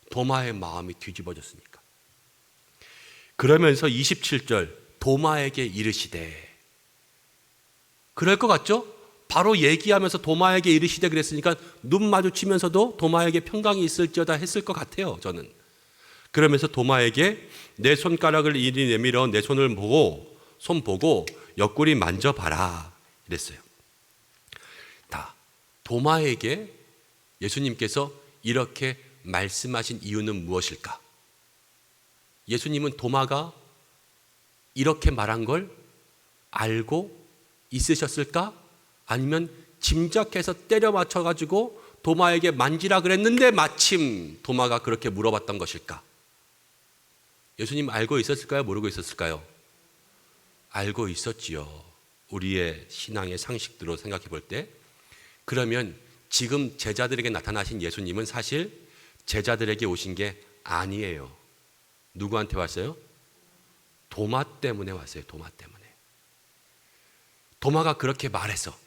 도마의 마음이 뒤집어졌으니까. 그러면서 27절 도마에게 이르시되, 그럴 것 같죠? 바로 얘기하면서 도마에게 이르시되 그랬으니까 눈 마주치면서도 도마에게 평강이 있을지어다 했을 것 같아요. 저는. 그러면서 도마에게 내 손가락을 이리 내밀어 내 손을 보고 손 보고 옆구리 만져봐라 이랬어요. 도마에게 예수님께서 이렇게 말씀하신 이유는 무엇일까? 예수님은 도마가 이렇게 말한 걸 알고 있으셨을까? 아니면 짐작해서 때려 맞춰가지고 도마에게 만지라 그랬는데 마침 도마가 그렇게 물어봤던 것일까? 예수님 알고 있었을까요? 모르고 있었을까요? 알고 있었지요. 우리의 신앙의 상식대로 생각해 볼 때. 그러면 지금 제자들에게 나타나신 예수님은 사실 제자들에게 오신 게 아니에요. 누구한테 왔어요? 도마 때문에 왔어요. 도마 때문에. 도마가 그렇게 말했어.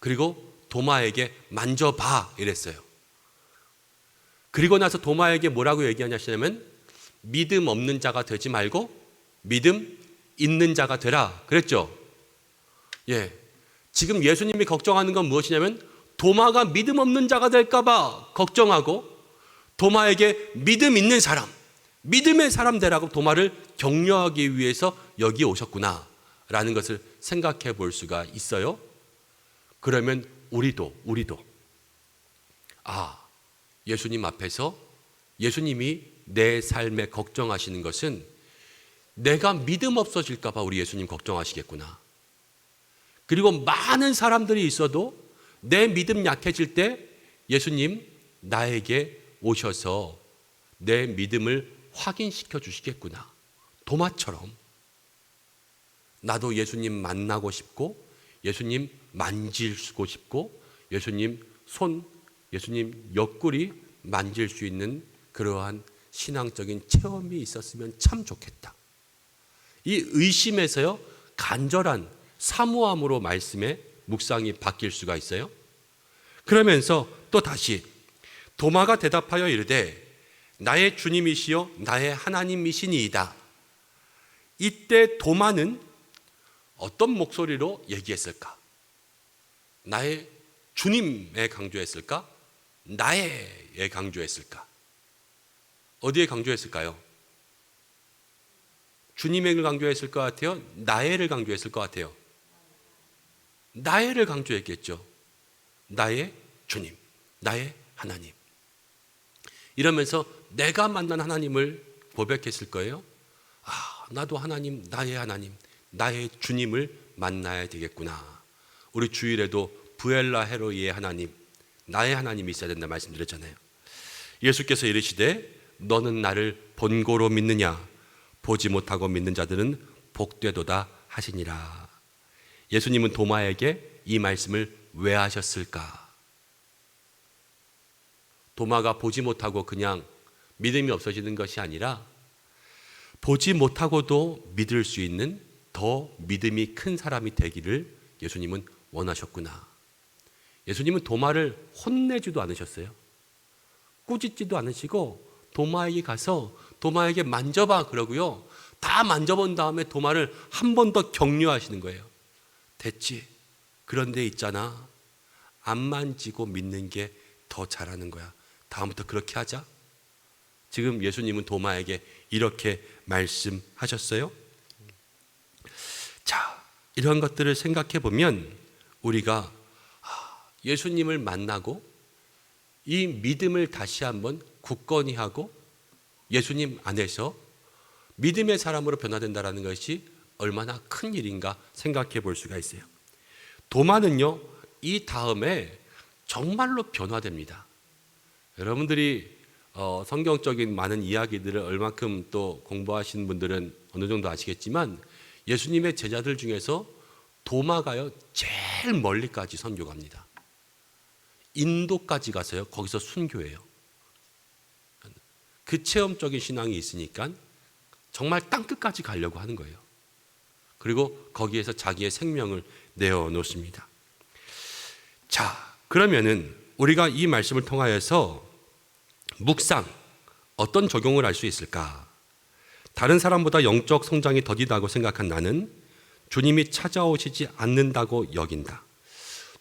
그리고 도마에게 만져봐 이랬어요. 그리고 나서 도마에게 뭐라고 얘기하냐면 믿음 없는 자가 되지 말고 믿음 있는 자가 되라 그랬죠. 예. 지금 예수님이 걱정하는 건 무엇이냐면 도마가 믿음 없는 자가 될까 봐 걱정하고 도마에게 믿음 있는 사람, 믿음의 사람 되라고 도마를 격려하기 위해서 여기 오셨구나 라는 것을 생각해 볼 수가 있어요. 그러면 우리도 예수님 앞에서 예수님이 내 삶에 걱정하시는 것은 내가 믿음 없어질까 봐 우리 예수님 걱정하시겠구나. 그리고 많은 사람들이 있어도 내 믿음 약해질 때 예수님 나에게 오셔서 내 믿음을 확인시켜 주시겠구나. 도마처럼 나도 예수님 만나고 싶고 예수님 만지고 싶고 예수님 손, 예수님 옆구리 만질 수 있는 그러한 신앙적인 체험이 있었으면 참 좋겠다. 이 의심에서요 간절한 사모함으로 말씀의 묵상이 바뀔 수가 있어요. 그러면서 또 다시 도마가 대답하여 이르되 나의 주님이시여 나의 하나님이시니이다. 이때 도마는 어떤 목소리로 얘기했을까? 나의 주님에 강조했을까? 나에게 강조했을까? 어디에 강조했을까요? 주님에게 강조했을 것 같아요? 나에를 강조했을 것 같아요? 나에를 강조했겠죠. 나의 주님, 나의 하나님. 이러면서 내가 만난 하나님을 고백했을 거예요. 나도 하나님, 나의 주님을 만나야 되겠구나. 우리 주일에도 부엘라 헤로이의 하나님, 나의 하나님이 있어야 된다 말씀드렸잖아요. 예수께서 이르시되 너는 나를 본고로 믿느냐? 보지 못하고 믿는 자들은 복되도다 하시니라. 예수님은 도마에게 이 말씀을 왜 하셨을까? 도마가 보지 못하고 그냥 믿음이 없어지는 것이 아니라 보지 못하고도 믿을 수 있는 더 믿음이 큰 사람이 되기를 예수님은 원하셨구나. 예수님은 도마를 혼내지도 않으셨어요. 꾸짖지도 않으시고 도마에게 가서 도마에게 만져봐 그러고요. 다 만져본 다음에 도마를 한 번 더 격려하시는 거예요. 됐지. 그런데 있잖아. 안 만지고 믿는 게 더 잘하는 거야. 다음부터 그렇게 하자. 지금 예수님은 도마에게 이렇게 말씀하셨어요. 자, 이런 것들을 생각해 보면 우리가 예수님을 만나고 이 믿음을 다시 한번 굳건히 하고 예수님 안에서 믿음의 사람으로 변화된다는 것이 얼마나 큰 일인가 생각해 볼 수가 있어요. 도마는요, 이 다음에 정말로 변화됩니다. 여러분들이 성경적인 많은 이야기들을 얼마큼 또 공부하신 분들은 어느 정도 아시겠지만 예수님의 제자들 중에서 도마가요 제일 멀리까지 선교 갑니다. 인도까지 가서요 거기서 순교해요. 그 체험적인 신앙이 있으니까 정말 땅끝까지 가려고 하는 거예요. 그리고 거기에서 자기의 생명을 내어놓습니다. 자, 그러면은 우리가 이 말씀을 통하여서 묵상 어떤 적용을 할 수 있을까? 다른 사람보다 영적 성장이 더디다고 생각한 나는 주님이 찾아오시지 않는다고 여긴다.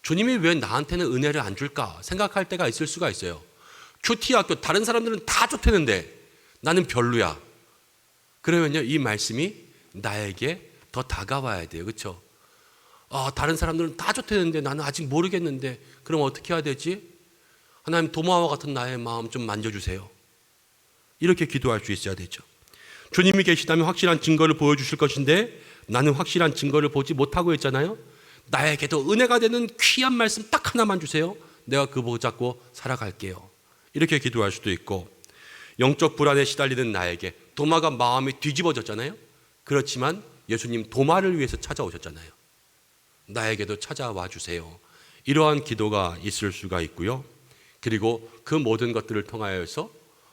주님이 왜 나한테는 은혜를 안 줄까 생각할 때가 있을 수가 있어요. 큐티 학교 다른 사람들은 다 좋다는데 나는 별로야. 그러면요 이 말씀이 나에게 더 다가와야 돼요. 그렇죠? 다른 사람들은 다 좋다는데 나는 아직 모르겠는데 그럼 어떻게 해야 되지? 하나님 도마와 같은 나의 마음 좀 만져주세요. 이렇게 기도할 수 있어야 되죠. 주님이 계시다면 확실한 증거를 보여주실 것인데 나는 확실한 증거를 보지 못하고 있잖아요. 나에게도 은혜가 되는 귀한 말씀 딱 하나만 주세요. 내가 그거 붙잡고 살아갈게요. 이렇게 기도할 수도 있고, 영적 불안에 시달리는 나에게 도마가 마음이 뒤집어졌잖아요. 그렇지만 예수님 도마를 위해서 찾아오셨잖아요. 나에게도 찾아와 주세요. 이러한 기도가 있을 수가 있고요. 그리고 그 모든 것들을 통하여서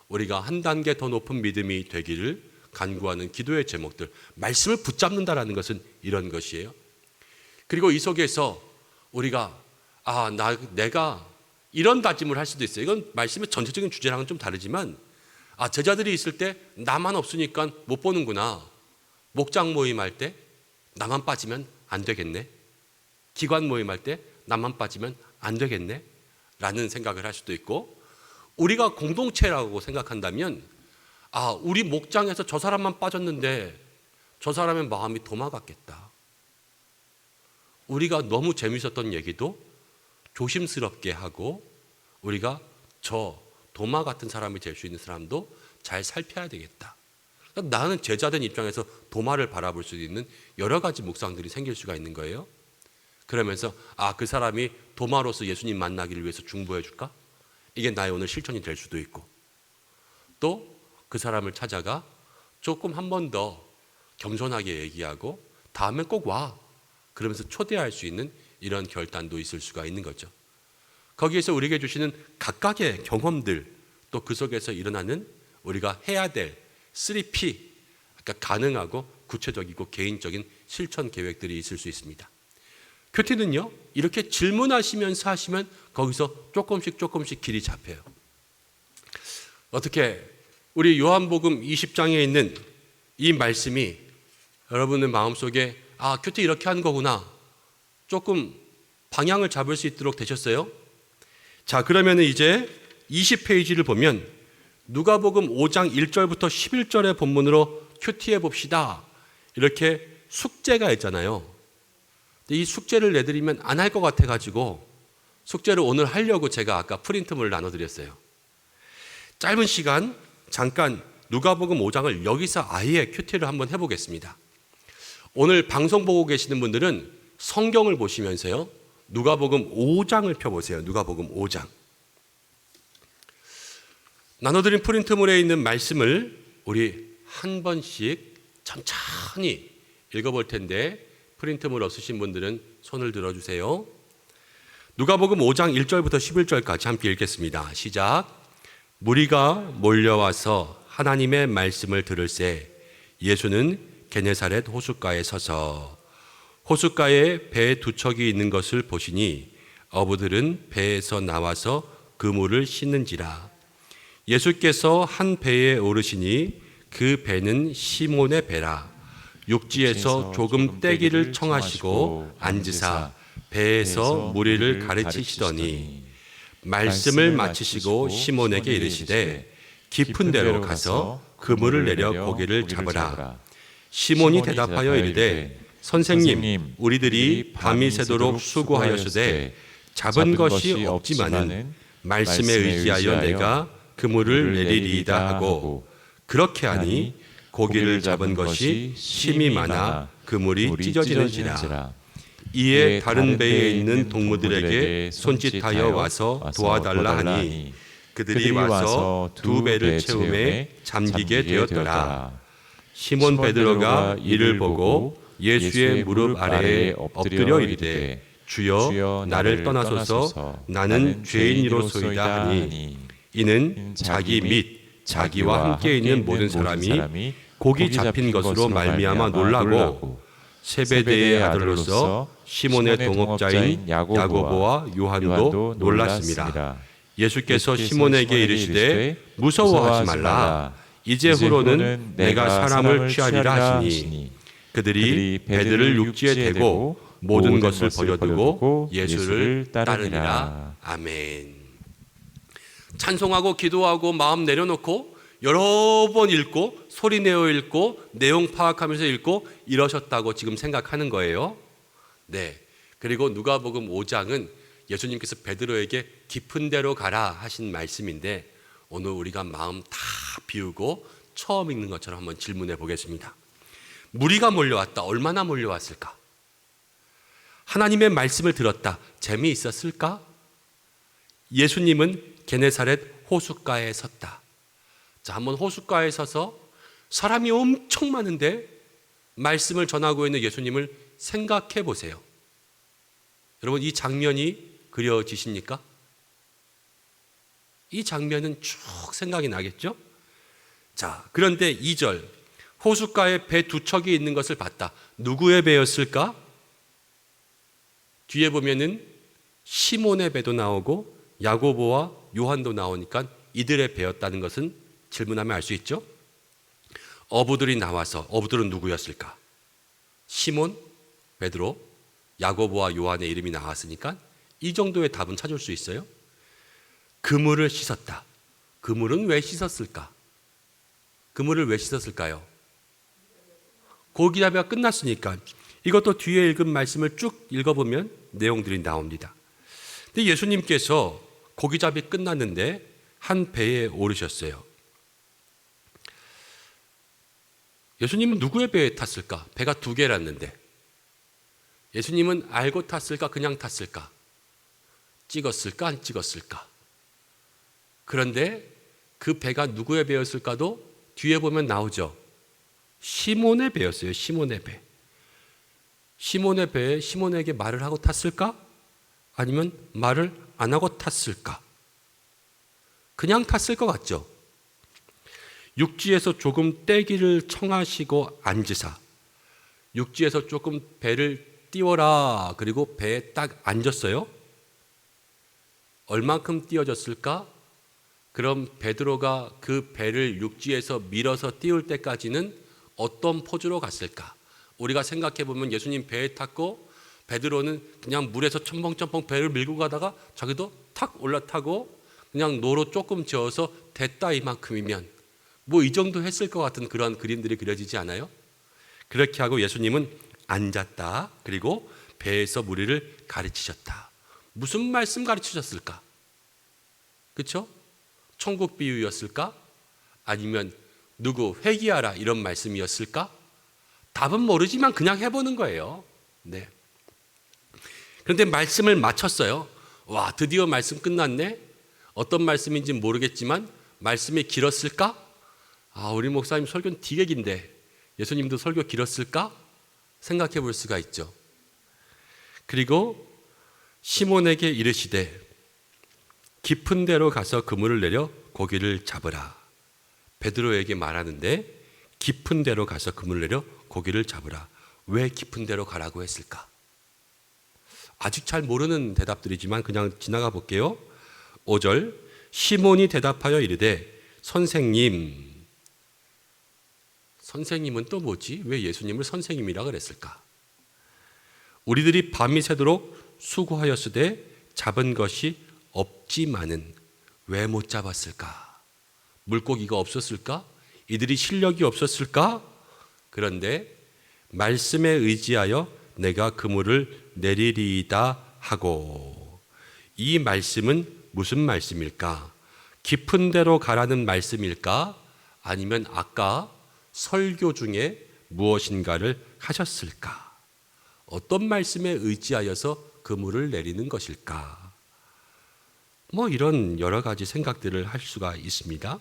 우리가 한 단계 더 높은 믿음이 되기를 간구하는 기도의 제목들, 말씀을 붙잡는다라는 것은 이런 것이에요. 그리고 이 속에서 우리가 내가 이런 다짐을 할 수도 있어요. 이건 말씀의 전체적인 주제랑은 좀 다르지만 제자들이 있을 때 나만 없으니까 못 보는구나. 목장 모임할 때 나만 빠지면 안 되겠네. 기관 모임할 때 나만 빠지면 안 되겠네 라는 생각을 할 수도 있고, 우리가 공동체라고 생각한다면 우리 목장에서 저 사람만 빠졌는데 저 사람의 마음이 도마 같겠다. 우리가 너무 재밌었던 얘기도 조심스럽게 하고 우리가 저 도마 같은 사람이 될 수 있는 사람도 잘 살펴야 되겠다. 그러니까 나는 제자된 입장에서 도마를 바라볼 수 있는 여러 가지 묵상들이 생길 수가 있는 거예요. 그러면서 그 사람이 도마로서 예수님 만나기를 위해서 중보해 줄까? 이게 나의 오늘 실천이 될 수도 있고, 또 그 사람을 찾아가 조금 한 번 더 겸손하게 얘기하고 다음엔 꼭 와 그러면서 초대할 수 있는 이런 결단도 있을 수가 있는 거죠. 거기에서 우리에게 주시는 각각의 경험들, 또 그 속에서 일어나는 우리가 해야 될 3P, 그러니까 가능하고 구체적이고 개인적인 실천 계획들이 있을 수 있습니다. 큐티는요 이렇게 질문하시면서 하시면 거기서 조금씩 길이 잡혀요. 어떻게 우리 요한복음 20장에 있는 이 말씀이 여러분의 마음속에 큐티 이렇게 하는 거구나 조금 방향을 잡을 수 있도록 되셨어요? 자, 그러면 이제 20페이지를 보면 누가복음 5장 1절부터 11절의 본문으로 큐티해 봅시다. 이렇게 숙제가 있잖아요. 이 숙제를 내드리면 안 할 것 같아가지고 숙제를 오늘 하려고 제가 아까 프린트물을 나눠드렸어요. 짧은 시간 잠깐 누가복음 5장을 여기서 아예 큐티를 한번 해보겠습니다. 오늘 방송 보고 계시는 분들은 성경을 보시면서요, 누가복음 5장을 펴보세요. 누가복음 5장. 나눠드린 프린트물에 있는 말씀을 우리 한 번씩 천천히 읽어볼 텐데, 프린트물 없으신 분들은 손을 들어주세요. 누가복음 5장 1절부터 11절까지 함께 읽겠습니다. 시작. 무리가 몰려와서 하나님의 말씀을 들을새 예수는 게네사렛 호숫가에 서서 호숫가에 배 두 척이 있는 것을 보시니 어부들은 배에서 나와서 그물을 씻는지라. 예수께서 한 배에 오르시니 그 배는 시몬의 배라. 육지에서 조금 떼기를 청하시고 앉으사 배에서 무리를 가르치시더니 말씀을 마치시고 시몬에게 이르시되 깊은 데로 가서 그물을 내려 고기를 잡으라. 시몬이 대답하여 이르되 선생님, 우리들이 밤이 새도록 수고하였으되 잡은 것이 없지만은 말씀에 의지하여 내가 그물을 내리리이다 하고, 그렇게 하니 고기를 잡은 것이 심이 많아 그물이 찢어지는지라. 이에 다른 배에 있는 동무들에게 손짓하여 와서 도와달라 하니 그들이 와서 두 배를 채우매 잠기게 되었더라. 시몬 베드로가 이를 보고 예수의 무릎 아래에 엎드려 이르되 주여, 나를 떠나소서 나는 죄인이로소이다 하니, 이는 자기 및 자기와 함께 있는 모든 사람이 고기 잡힌 것으로 말미암아 놀라고 세베대의 아들로서 시몬의 동업자인 야고보와 요한도 놀랐습니다. 예수께서 시몬에게 이르시되 무서워하지 말라. 이제후로는 내가 사람을 취하리라 하시니 그들이 배들을 육지에 대고 모든 것을 버려두고 예수를 따르니라. 아멘. 찬송하고 기도하고 마음 내려놓고 여러 번 읽고 소리 내어 읽고 내용 파악하면서 읽고 이러셨다고 지금 생각하는 거예요. 네. 그리고 누가복음 5장은 예수님께서 베드로에게 깊은 데로 가라 하신 말씀인데, 오늘 우리가 마음 다 비우고 처음 읽는 것처럼 한번 질문해 보겠습니다. 무리가 몰려왔다. 얼마나 몰려왔을까? 하나님의 말씀을 들었다. 재미있었을까? 예수님은 게네사렛 호숫가에 섰다. 자, 한번 호숫가에 서서 사람이 엄청 많은데 말씀을 전하고 있는 예수님을 생각해 보세요. 여러분, 이 장면이 그려지십니까? 이 장면은 쭉 생각이 나겠죠? 자, 그런데 2절, 호숫가에 배 두 척이 있는 것을 봤다. 누구의 배였을까? 뒤에 보면은 시몬의 배도 나오고 야고보와 요한도 나오니까 이들의 배였다는 것은 질문하면 알 수 있죠? 어부들이 나와서, 어부들은 누구였을까? 시몬, 베드로, 야고보와 요한의 이름이 나왔으니까 이 정도의 답은 찾을 수 있어요. 그물을 씻었다. 그물은 왜 씻었을까? 그물을 왜 씻었을까요? 고기 잡이가 끝났으니까. 이것도 뒤에 읽은 말씀을 쭉 읽어보면 내용들이 나옵니다. 근데 예수님께서 고기 잡이 끝났는데 한 배에 오르셨어요. 예수님은 누구의 배에 탔을까? 배가 두 개랐는데 예수님은 알고 탔을까? 그냥 탔을까? 찍었을까? 안 찍었을까? 그런데 그 배가 누구의 배였을까도 뒤에 보면 나오죠. 시몬의 배였어요. 시몬의 배. 시몬의 배에 시몬에게 말을 하고 탔을까? 아니면 말을 안 하고 탔을까? 그냥 탔을 것 같죠. 육지에서 조금 떼기를 청하시고 앉으사. 육지에서 조금 배를 띄워라. 그리고 배에 딱 앉았어요. 얼만큼 띄워졌을까? 그럼 베드로가 그 배를 육지에서 밀어서 띄울 때까지는 어떤 포즈로 갔을까? 우리가 생각해 보면 예수님 배에 탔고 베드로는 그냥 물에서 첨벙첨벙 배를 밀고 가다가 자기도 탁 올라타고 그냥 노로 조금 저어서 됐다 이만큼이면 뭐 이 정도 했을 것 같은 그런 그림들이 그려지지 않아요? 그렇게 하고 예수님은 앉았다. 그리고 배에서 무리를 가르치셨다. 무슨 말씀 가르치셨을까? 그렇죠? 천국 비유였을까? 아니면 누구 회개하라 이런 말씀이었을까? 답은 모르지만 그냥 해보는 거예요. 네. 그런데 말씀을 마쳤어요. 와, 드디어 말씀 끝났네. 어떤 말씀인지 모르겠지만 말씀이 길었을까? 아, 우리 목사님 설교는 되게 긴데 예수님도 설교 길었을까? 생각해 볼 수가 있죠. 그리고 시몬에게 이르시되 깊은 데로 가서 그물을 내려 고기를 잡으라. 베드로에게 말하는데 깊은 데로 가서 그물을 내려 고기를 잡으라. 왜 깊은 데로 가라고 했을까? 아직 잘 모르는 대답들이지만 그냥 지나가 볼게요. 5절 시몬이 대답하여 이르되 선생님. 선생님은 또 뭐지? 왜 예수님을 선생님이라 그랬을까? 우리들이 밤이 새도록 수고하였으되 잡은 것이 없지만은 왜 못 잡았을까? 물고기가 없었을까? 이들이 실력이 없었을까? 그런데 말씀에 의지하여 내가 그물을 내리리이다 하고, 이 말씀은 무슨 말씀일까? 깊은 데로 가라는 말씀일까? 아니면 아까 설교 중에 무엇인가를 하셨을까? 어떤 말씀에 의지하여서 그물을 내리는 것일까? 뭐 이런 여러 가지 생각들을 할 수가 있습니다.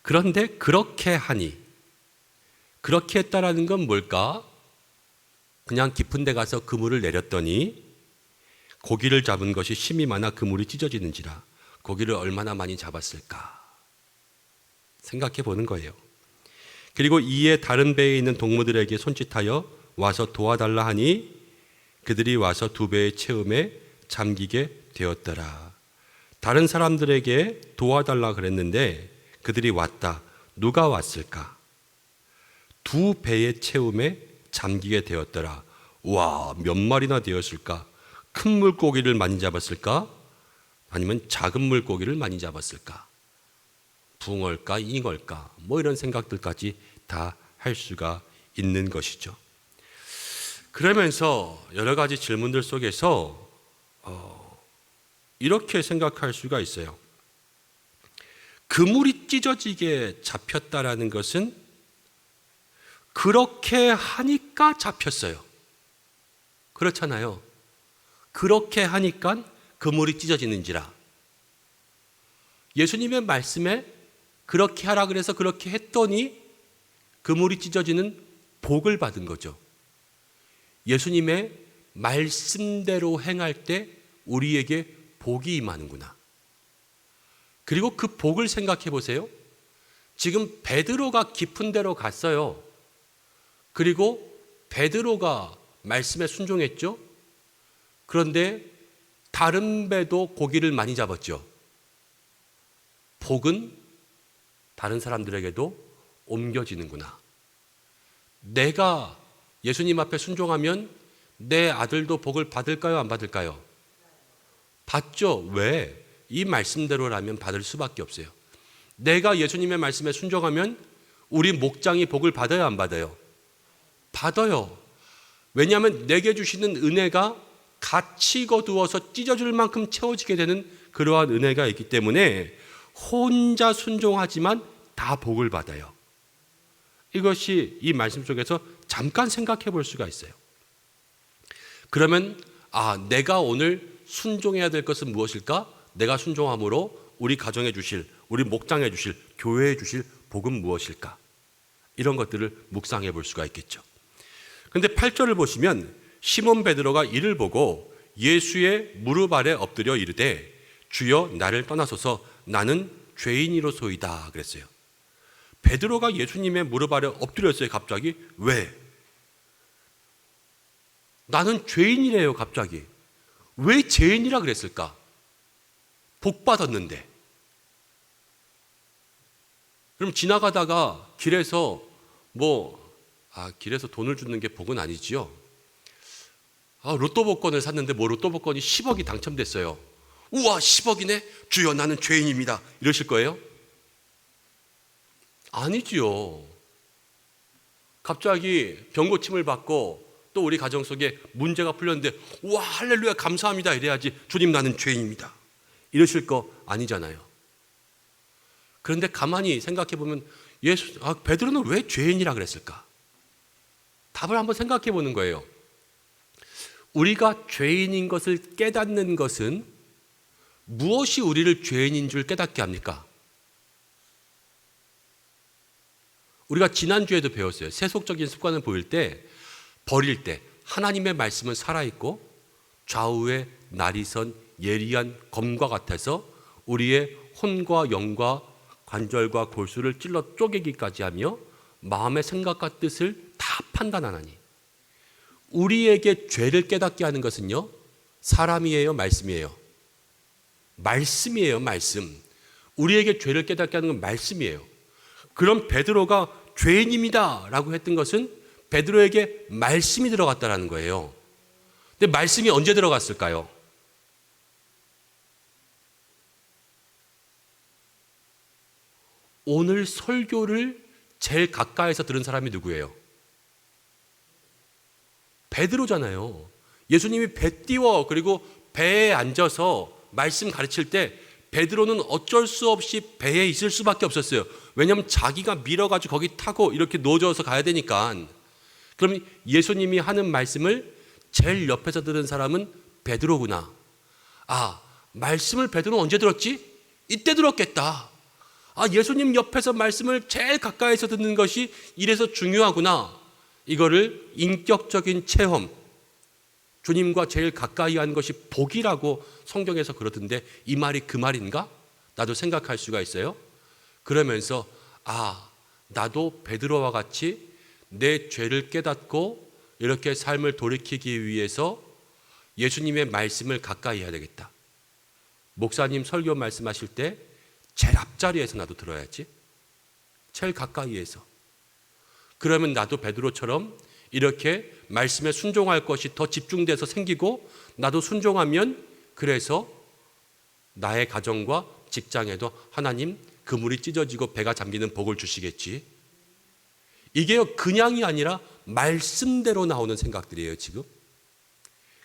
그런데 그렇게 하니, 그렇게 했다라는 건 뭘까? 그냥 깊은 데 가서 그물을 내렸더니 고기를 잡은 것이 심이 많아 그물이 찢어지는지라. 고기를 얼마나 많이 잡았을까? 생각해 보는 거예요. 그리고 이에 다른 배에 있는 동무들에게 손짓하여 와서 도와달라 하니 그들이 와서 두 배의 채움에 잠기게 되었더라. 다른 사람들에게 도와달라 그랬는데 그들이 왔다. 누가 왔을까? 두 배의 채움에 잠기게 되었더라. 와, 몇 마리나 되었을까? 큰 물고기를 많이 잡았을까? 아니면 작은 물고기를 많이 잡았을까? 붕어일까? 잉어일까? 뭐 이런 생각들까지 다 할 수가 있는 것이죠. 그러면서 여러 가지 질문들 속에서 이렇게 생각할 수가 있어요. 그물이 찢어지게 잡혔다라는 것은 그렇게 하니까 잡혔어요. 그렇잖아요. 그렇게 하니까 그물이 찢어지는지라. 예수님의 말씀에 그렇게 하라 그래서 그렇게 했더니 그물이 찢어지는 복을 받은 거죠. 예수님의 말씀대로 행할 때 우리에게 복이 임하는구나. 그리고 그 복을 생각해 보세요. 지금 베드로가 깊은 데로 갔어요. 그리고 베드로가 말씀에 순종했죠. 그런데 다른 배도 고기를 많이 잡았죠. 복은 다른 사람들에게도 옮겨지는구나. 내가 예수님 앞에 순종하면 내 아들도 복을 받을까요? 안 받을까요? 받죠. 왜? 이 말씀대로라면 받을 수밖에 없어요. 내가 예수님의 말씀에 순종하면 우리 목장이 복을 받아요? 안 받아요? 받아요. 왜냐하면 내게 주시는 은혜가 같이 거두어서 찢어질 만큼 채워지게 되는 그러한 은혜가 있기 때문에 혼자 순종하지만 다 복을 받아요. 이것이 이 말씀 속에서 잠깐 생각해 볼 수가 있어요. 그러면 내가 오늘 순종해야 될 것은 무엇일까? 내가 순종함으로 우리 가정에 주실, 우리 목장에 주실, 교회에 주실 복은 무엇일까? 이런 것들을 묵상해 볼 수가 있겠죠. 그런데 8절을 보시면 시몬 베드로가 이를 보고 예수의 무릎 아래 엎드려 이르되 주여 나를 떠나소서 나는 죄인이로소이다 그랬어요. 베드로가 예수님의 무릎 아래 엎드렸어요. 갑자기. 왜? 나는 죄인이래요. 갑자기. 왜 죄인이라 그랬을까? 복 받았는데. 그럼 지나가다가 길에서 길에서 돈을 주는 게 복은 아니지요. 로또 복권을 샀는데 로또 복권이 10억이 당첨됐어요. 우와, 10억이네. 주여 나는 죄인입니다. 이러실 거예요? 아니지요. 갑자기 병고침을 받고 또 우리 가정 속에 문제가 풀렸는데 우와, 할렐루야, 감사합니다 이래야지. 주님 나는 죄인입니다. 이러실 거 아니잖아요. 그런데 가만히 생각해 보면 베드로는 왜 죄인이라 그랬을까? 답을 한번 생각해 보는 거예요. 우리가 죄인인 것을 깨닫는 것은 무엇이 우리를 죄인인 줄 깨닫게 합니까? 우리가 지난주에도 배웠어요. 세속적인 습관을 버릴 때 하나님의 말씀은 살아있고 좌우에 날이 선 예리한 검과 같아서 우리의 혼과 영과 관절과 골수를 찔러 쪼개기까지 하며 마음의 생각과 뜻을 다 판단하나니, 우리에게 죄를 깨닫게 하는 것은요, 사람이에요, 말씀이에요? 말씀이에요, 말씀. 우리에게 죄를 깨닫게 하는 건 말씀이에요. 그럼 베드로가 죄인입니다 라고 했던 것은 베드로에게 말씀이 들어갔다는 거예요. 근데 말씀이 언제 들어갔을까요? 오늘 설교를 제일 가까이서 들은 사람이 누구예요? 베드로잖아요. 예수님이 배 띄워 그리고 배에 앉아서 말씀 가르칠 때 베드로는 어쩔 수 없이 배에 있을 수밖에 없었어요. 왜냐하면 자기가 밀어가지고 거기 타고 이렇게 노져서 가야 되니까. 그럼 예수님이 하는 말씀을 제일 옆에서 들은 사람은 베드로구나. 말씀을 베드로는 언제 들었지? 이때 들었겠다. 예수님 옆에서 말씀을 제일 가까이서 듣는 것이 이래서 중요하구나. 이거를 인격적인 체험, 주님과 제일 가까이 하는 것이 복이라고 성경에서 그러던데 이 말이 그 말인가? 나도 생각할 수가 있어요. 그러면서 나도 베드로와 같이 내 죄를 깨닫고 이렇게 삶을 돌이키기 위해서 예수님의 말씀을 가까이 해야 되겠다. 목사님 설교 말씀하실 때 제일 앞자리에서 나도 들어야지. 제일 가까이에서. 그러면 나도 베드로처럼 이렇게 말씀에 순종할 것이 더 집중돼서 생기고, 나도 순종하면 그래서 나의 가정과 직장에도 하나님 그물이 찢어지고 배가 잠기는 복을 주시겠지. 이게요, 그냥이 아니라 말씀대로 나오는 생각들이에요, 지금.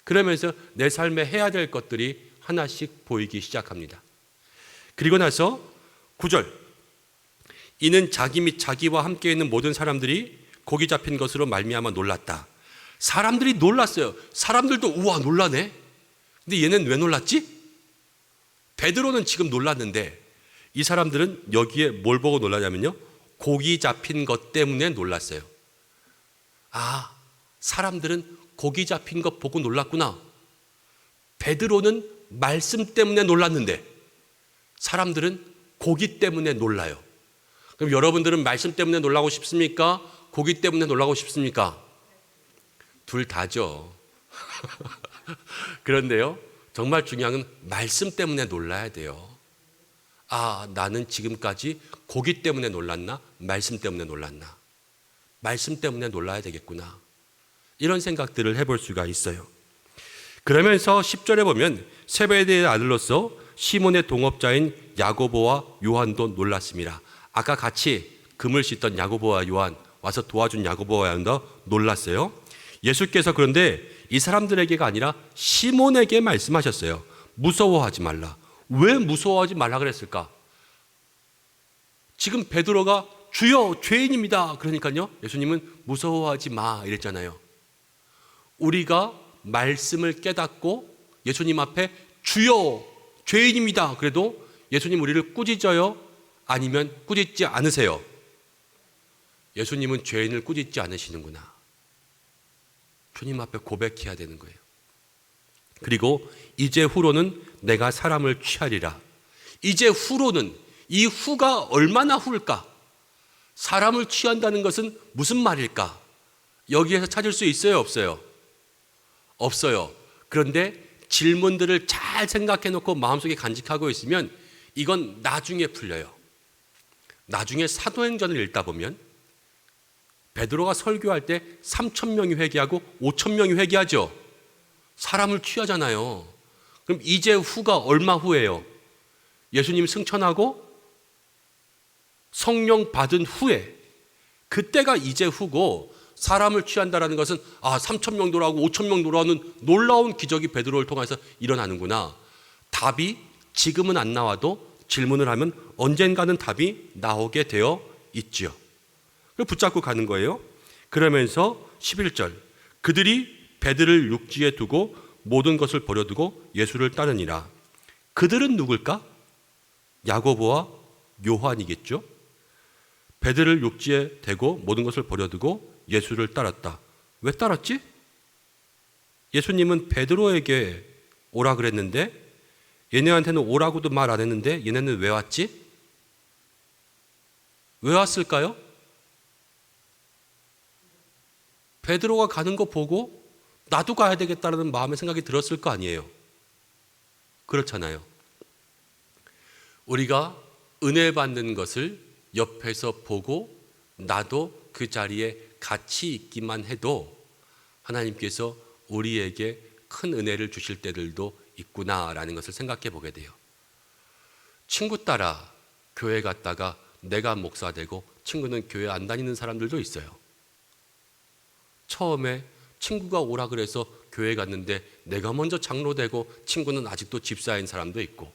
그러면서 내 삶에 해야 될 것들이 하나씩 보이기 시작합니다. 그리고 나서 9절, 이는 자기 및 자기와 함께 있는 모든 사람들이 고기 잡힌 것으로 말미암아 놀랐다. 사람들이 놀랐어요. 사람들도 우와 놀라네. 근데 얘는 왜 놀랐지? 베드로는 지금 놀랐는데 이 사람들은 여기에 뭘 보고 놀라냐면요, 고기 잡힌 것 때문에 놀랐어요. 사람들은 고기 잡힌 것 보고 놀랐구나. 베드로는 말씀 때문에 놀랐는데 사람들은 고기 때문에 놀라요. 그럼 여러분들은 말씀 때문에 놀라고 싶습니까? 고기 때문에 놀라고 싶습니까? 둘 다죠. 그런데요, 정말 중요한 건 말씀 때문에 놀라야 돼요. 나는 지금까지 고기 때문에 놀랐나? 말씀 때문에 놀랐나? 말씀 때문에 놀라야 되겠구나. 이런 생각들을 해볼 수가 있어요. 그러면서 10절에 보면 세베대의 아들로서 시몬의 동업자인 야고보와 요한도 놀랐습니다. 아까 같이 금을 씻던 야고보와 요한, 와서 도와준 야고보와 요한도 놀랐어요. 예수께서 그런데 이 사람들에게가 아니라 시몬에게 말씀하셨어요. 무서워하지 말라. 왜 무서워하지 말라 그랬을까? 지금 베드로가 주여 죄인입니다. 그러니까요, 예수님은 무서워하지 마 이랬잖아요. 우리가 말씀을 깨닫고 예수님 앞에 주여 죄인입니다. 그래도 예수님 우리를 꾸짖어요? 아니면 꾸짖지 않으세요? 예수님은 죄인을 꾸짖지 않으시는구나. 주님 앞에 고백해야 되는 거예요. 그리고 이제 후로는 내가 사람을 취하리라. 이제 후로는, 이 후가 얼마나 후일까? 사람을 취한다는 것은 무슨 말일까? 여기에서 찾을 수 있어요, 없어요? 없어요. 그런데 질문들을 잘 생각해 놓고 마음속에 간직하고 있으면 이건 나중에 풀려요. 나중에 사도행전을 읽다 보면 베드로가 설교할 때 3,000명이 회개하고 5,000명이 회개하죠. 사람을 취하잖아요. 그럼 이제 후가 얼마 후예요? 예수님 승천하고 성령 받은 후에, 그때가 이제 후고, 사람을 취한다라는 것은 3,000명 돌아오고 5,000명 돌아오는 놀라운 기적이 베드로를 통해서 일어나는구나. 답이 지금은 안 나와도 질문을 하면 언젠가는 답이 나오게 되어 있지요. 그걸 붙잡고 가는 거예요. 그러면서 11절, 그들이 배들을 육지에 두고 모든 것을 버려두고 예수를 따르니라. 그들은 누굴까? 야고보와 요한이겠죠. 배들을 육지에 대고 모든 것을 버려두고 예수를 따랐다. 왜 따랐지? 예수님은 베드로에게 오라 그랬는데 얘네한테는 오라고도 말 안 했는데 얘네는 왜 왔지? 왜 왔을까요? 베드로가 가는 거 보고 나도 가야 되겠다는 마음의 생각이 들었을 거 아니에요. 그렇잖아요. 우리가 은혜 받는 것을 옆에서 보고 나도 그 자리에 같이 있기만 해도 하나님께서 우리에게 큰 은혜를 주실 때들도 있구나라는 것을 생각해 보게 돼요. 친구 따라 교회 갔다가 내가 목사 되고 친구는 교회 안 다니는 사람들도 있어요. 처음에 친구가 오라 그래서 교회 갔는데 내가 먼저 장로 되고 친구는 아직도 집사인 사람도 있고,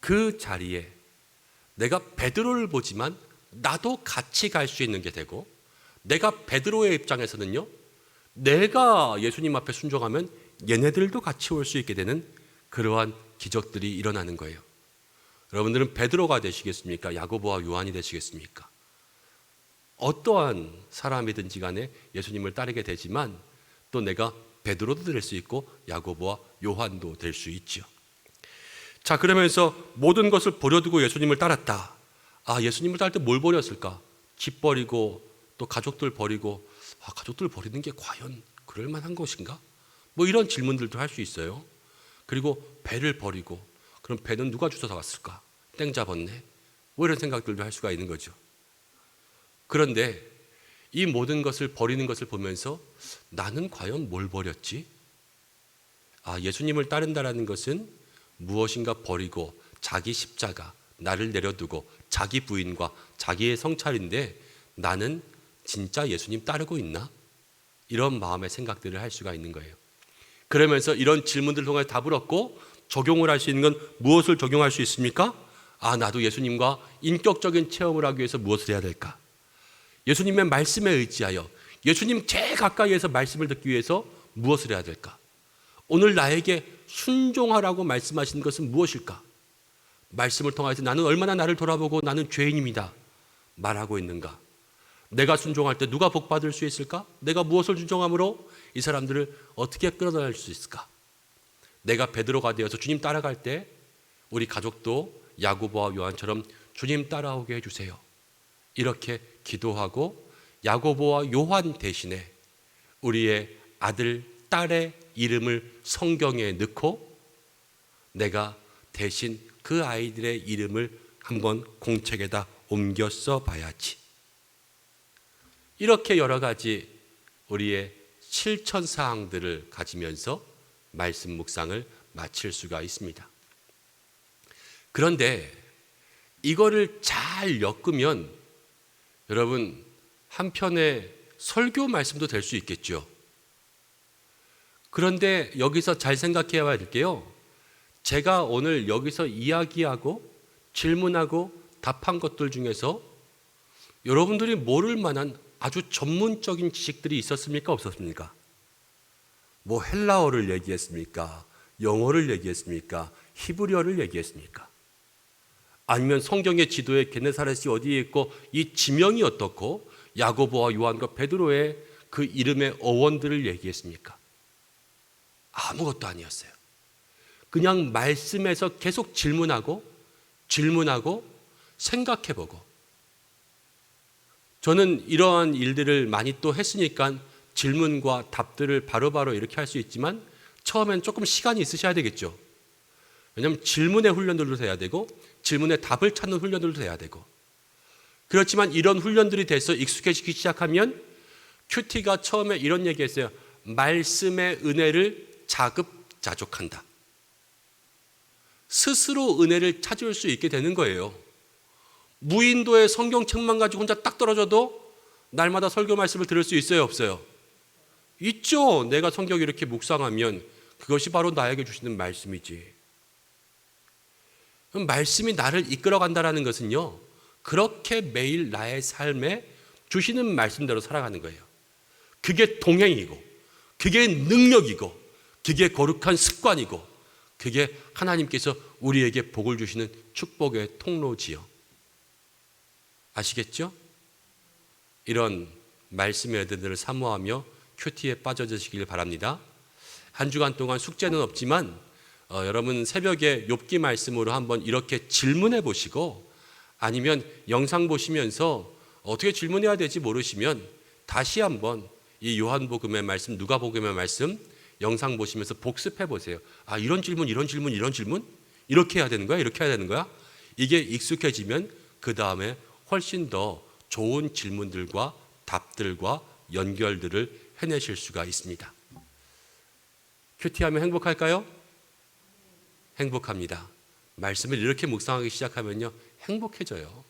그 자리에 내가 베드로를 보지만 나도 같이 갈 수 있는 게 되고, 내가 베드로의 입장에서는요, 내가 예수님 앞에 순종하면 얘네들도 같이 올 수 있게 되는 그러한 기적들이 일어나는 거예요. 여러분들은 베드로가 되시겠습니까? 야고보와 요한이 되시겠습니까? 어떠한 사람이든지 간에 예수님을 따르게 되지만 또 내가 베드로도 될 수 있고 야고보와 요한도 될 수 있죠. 자, 그러면서 모든 것을 버려두고 예수님을 따랐다. 아, 예수님을 따를 때 뭘 버렸을까? 집 버리고 또 가족들 버리고, 가족들 버리는 게 과연 그럴 만한 것인가? 뭐 이런 질문들도 할 수 있어요. 그리고 배를 버리고, 그럼 배는 누가 주워서 갔을까? 땡 잡았네. 뭐 이런 생각들도 할 수가 있는 거죠. 그런데 이 모든 것을 버리는 것을 보면서 나는 과연 뭘 버렸지? 아, 예수님을 따른다라는 것은 무엇인가 버리고 자기 십자가, 나를 내려두고 자기 부인과 자기의 성찰인데 나는 진짜 예수님 따르고 있나? 이런 마음의 생각들을 할 수가 있는 거예요. 그러면서 이런 질문들을 통해 답을 얻고 적용을 할 수 있는 건 무엇을 적용할 수 있습니까? 아, 나도 예수님과 인격적인 체험을 하기 위해서 무엇을 해야 될까? 예수님의 말씀에 의지하여 예수님 제일 가까이에서 말씀을 듣기 위해서 무엇을 해야 될까? 오늘 나에게 순종하라고 말씀하시는 것은 무엇일까? 말씀을 통해서 나는 얼마나 나를 돌아보고 나는 죄인입니다 말하고 있는가? 내가 순종할 때 누가 복받을 수 있을까? 내가 무엇을 순종함으로 이 사람들을 어떻게 끌어낼 수 있을까? 내가 베드로가 되어서 주님 따라갈 때 우리 가족도 야고보와 요한처럼 주님 따라오게 해주세요. 이렇게 기도하고 야고보와 요한 대신에 우리의 아들, 딸의 이름을 성경에 넣고 내가 대신 그 아이들의 이름을 한번 공책에다 옮겨 써봐야지. 이렇게 여러 가지 우리의 실천 사항들을 가지면서 말씀 묵상을 마칠 수가 있습니다. 그런데 이거를 잘 엮으면 여러분 한편의 설교 말씀도 될 수 있겠죠. 그런데 여기서 잘 생각해 봐야 될게요. 제가 오늘 여기서 이야기하고 질문하고 답한 것들 중에서 여러분들이 모를 만한 아주 전문적인 지식들이 있었습니까? 없었습니까? 뭐 헬라어를 얘기했습니까? 영어를 얘기했습니까? 히브리어를 얘기했습니까? 아니면 성경의 지도에 게네사렛이 어디에 있고 이 지명이 어떻고 야고보와 요한과 베드로의 그 이름의 어원들을 얘기했습니까? 아무것도 아니었어요. 그냥 말씀에서 계속 질문하고 생각해보고, 저는 이러한 일들을 많이 또 했으니까 질문과 답들을 바로바로 이렇게 할 수 있지만 처음엔 조금 시간이 있으셔야 되겠죠. 왜냐하면 질문의 훈련들도 해야 되고 질문의 답을 찾는 훈련들도 해야 되고, 그렇지만 이런 훈련들이 돼서 익숙해지기 시작하면 큐티가 처음에 이런 얘기했어요. 말씀의 은혜를 자급자족한다. 스스로 은혜를 찾을 수 있게 되는 거예요. 무인도의 성경책만 가지고 혼자 딱 떨어져도 날마다 설교 말씀을 들을 수 있어요, 없어요? 있죠. 내가 성경 이렇게 묵상하면 그것이 바로 나에게 주시는 말씀이지. 말씀이 나를 이끌어간다라는 것은요, 그렇게 매일 나의 삶에 주시는 말씀대로 살아가는 거예요. 그게 동행이고, 그게 능력이고, 그게 거룩한 습관이고, 그게 하나님께서 우리에게 복을 주시는 축복의 통로지요. 아시겠죠? 이런 말씀의 애들을 사모하며 큐티에 빠져드시길 바랍니다. 한 주간 동안 숙제는 없지만 여러분 새벽에 욥기 말씀으로 한번 이렇게 질문해 보시고, 아니면 영상 보시면서 어떻게 질문해야 될지 모르시면 다시 한번 이 요한복음의 말씀, 누가복음의 말씀 영상 보시면서 복습해 보세요. 아, 이런 질문, 이런 질문, 이런 질문? 이렇게 해야 되는 거야? 이렇게 해야 되는 거야? 이게 익숙해지면 그 다음에 훨씬 더 좋은 질문들과 답들과 연결들을 해내실 수가 있습니다. 큐티하면 행복할까요? 행복합니다. 말씀을 이렇게 묵상하기 시작하면요, 행복해져요.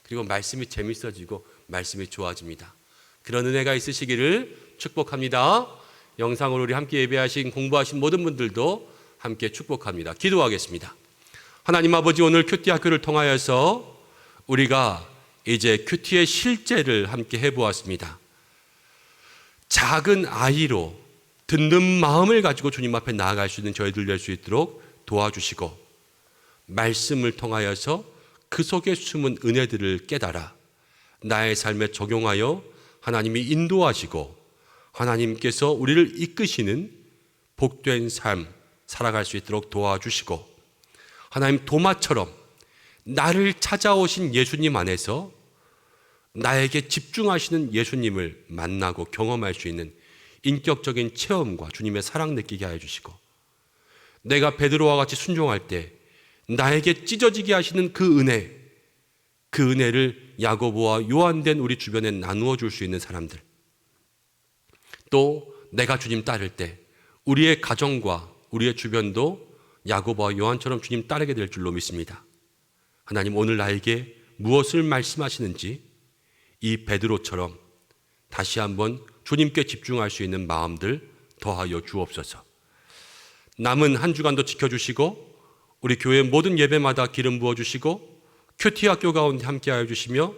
그리고 말씀이 재밌어지고 말씀이 좋아집니다. 그런 은혜가 있으시기를 축복합니다. 영상으로 우리 함께 예배하신, 공부하신 모든 분들도 함께 축복합니다. 기도하겠습니다. 하나님 아버지, 오늘 큐티 학교를 통하여서 우리가 이제 큐티의 실제를 함께 해보았습니다. 작은 아이로 듣는 마음을 가지고 주님 앞에 나아갈 수 있는 저희들 될 수 있도록 도와주시고, 말씀을 통하여서 그 속에 숨은 은혜들을 깨달아 나의 삶에 적용하여 하나님이 인도하시고 하나님께서 우리를 이끄시는 복된 삶 살아갈 수 있도록 도와주시고, 하나님 도마처럼 나를 찾아오신 예수님 안에서 나에게 집중하시는 예수님을 만나고 경험할 수 있는 인격적인 체험과 주님의 사랑 느끼게 하여 주시고, 내가 베드로와 같이 순종할 때 나에게 찢어지게 하시는 그 은혜를 야고보와 요한된 우리 주변에 나누어 줄 수 있는 사람들, 또 내가 주님 따를 때 우리의 가정과 우리의 주변도 야고보와 요한처럼 주님 따르게 될 줄로 믿습니다. 하나님, 오늘 나에게 무엇을 말씀하시는지 이 베드로처럼 다시 한번 주님께 집중할 수 있는 마음들 더하여 주옵소서. 남은 한 주간도 지켜주시고, 우리 교회 모든 예배마다 기름 부어주시고, 큐티 학교 가운데 함께하여 주시며,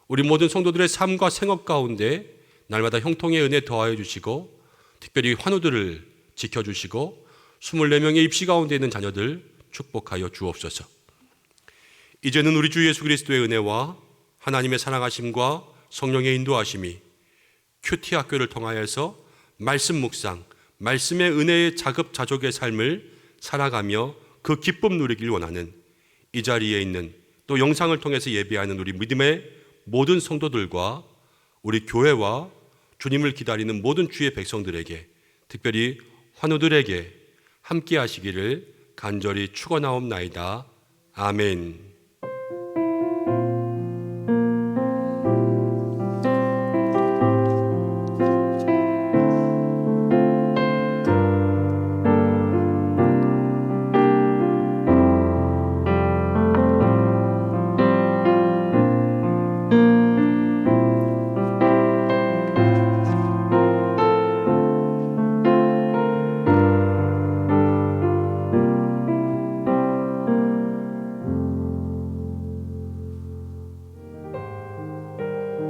우리 모든 성도들의 삶과 생업 가운데 날마다 형통의 은혜 더하여 주시고, 특별히 환우들을 지켜주시고 24명의 입시 가운데 있는 자녀들 축복하여 주옵소서. 이제는 우리 주 예수 그리스도의 은혜와 하나님의 사랑하심과 성령의 인도하심이 큐티 학교를 통하여서 말씀 묵상, 말씀의 은혜의 자급자족의 삶을 살아가며 그 기쁨 누리길 원하는 이 자리에 있는, 또 영상을 통해서 예배하는 우리 믿음의 모든 성도들과 우리 교회와 주님을 기다리는 모든 주의 백성들에게, 특별히 환우들에게 함께 하시기를 간절히 축원하옵나이다. 아멘.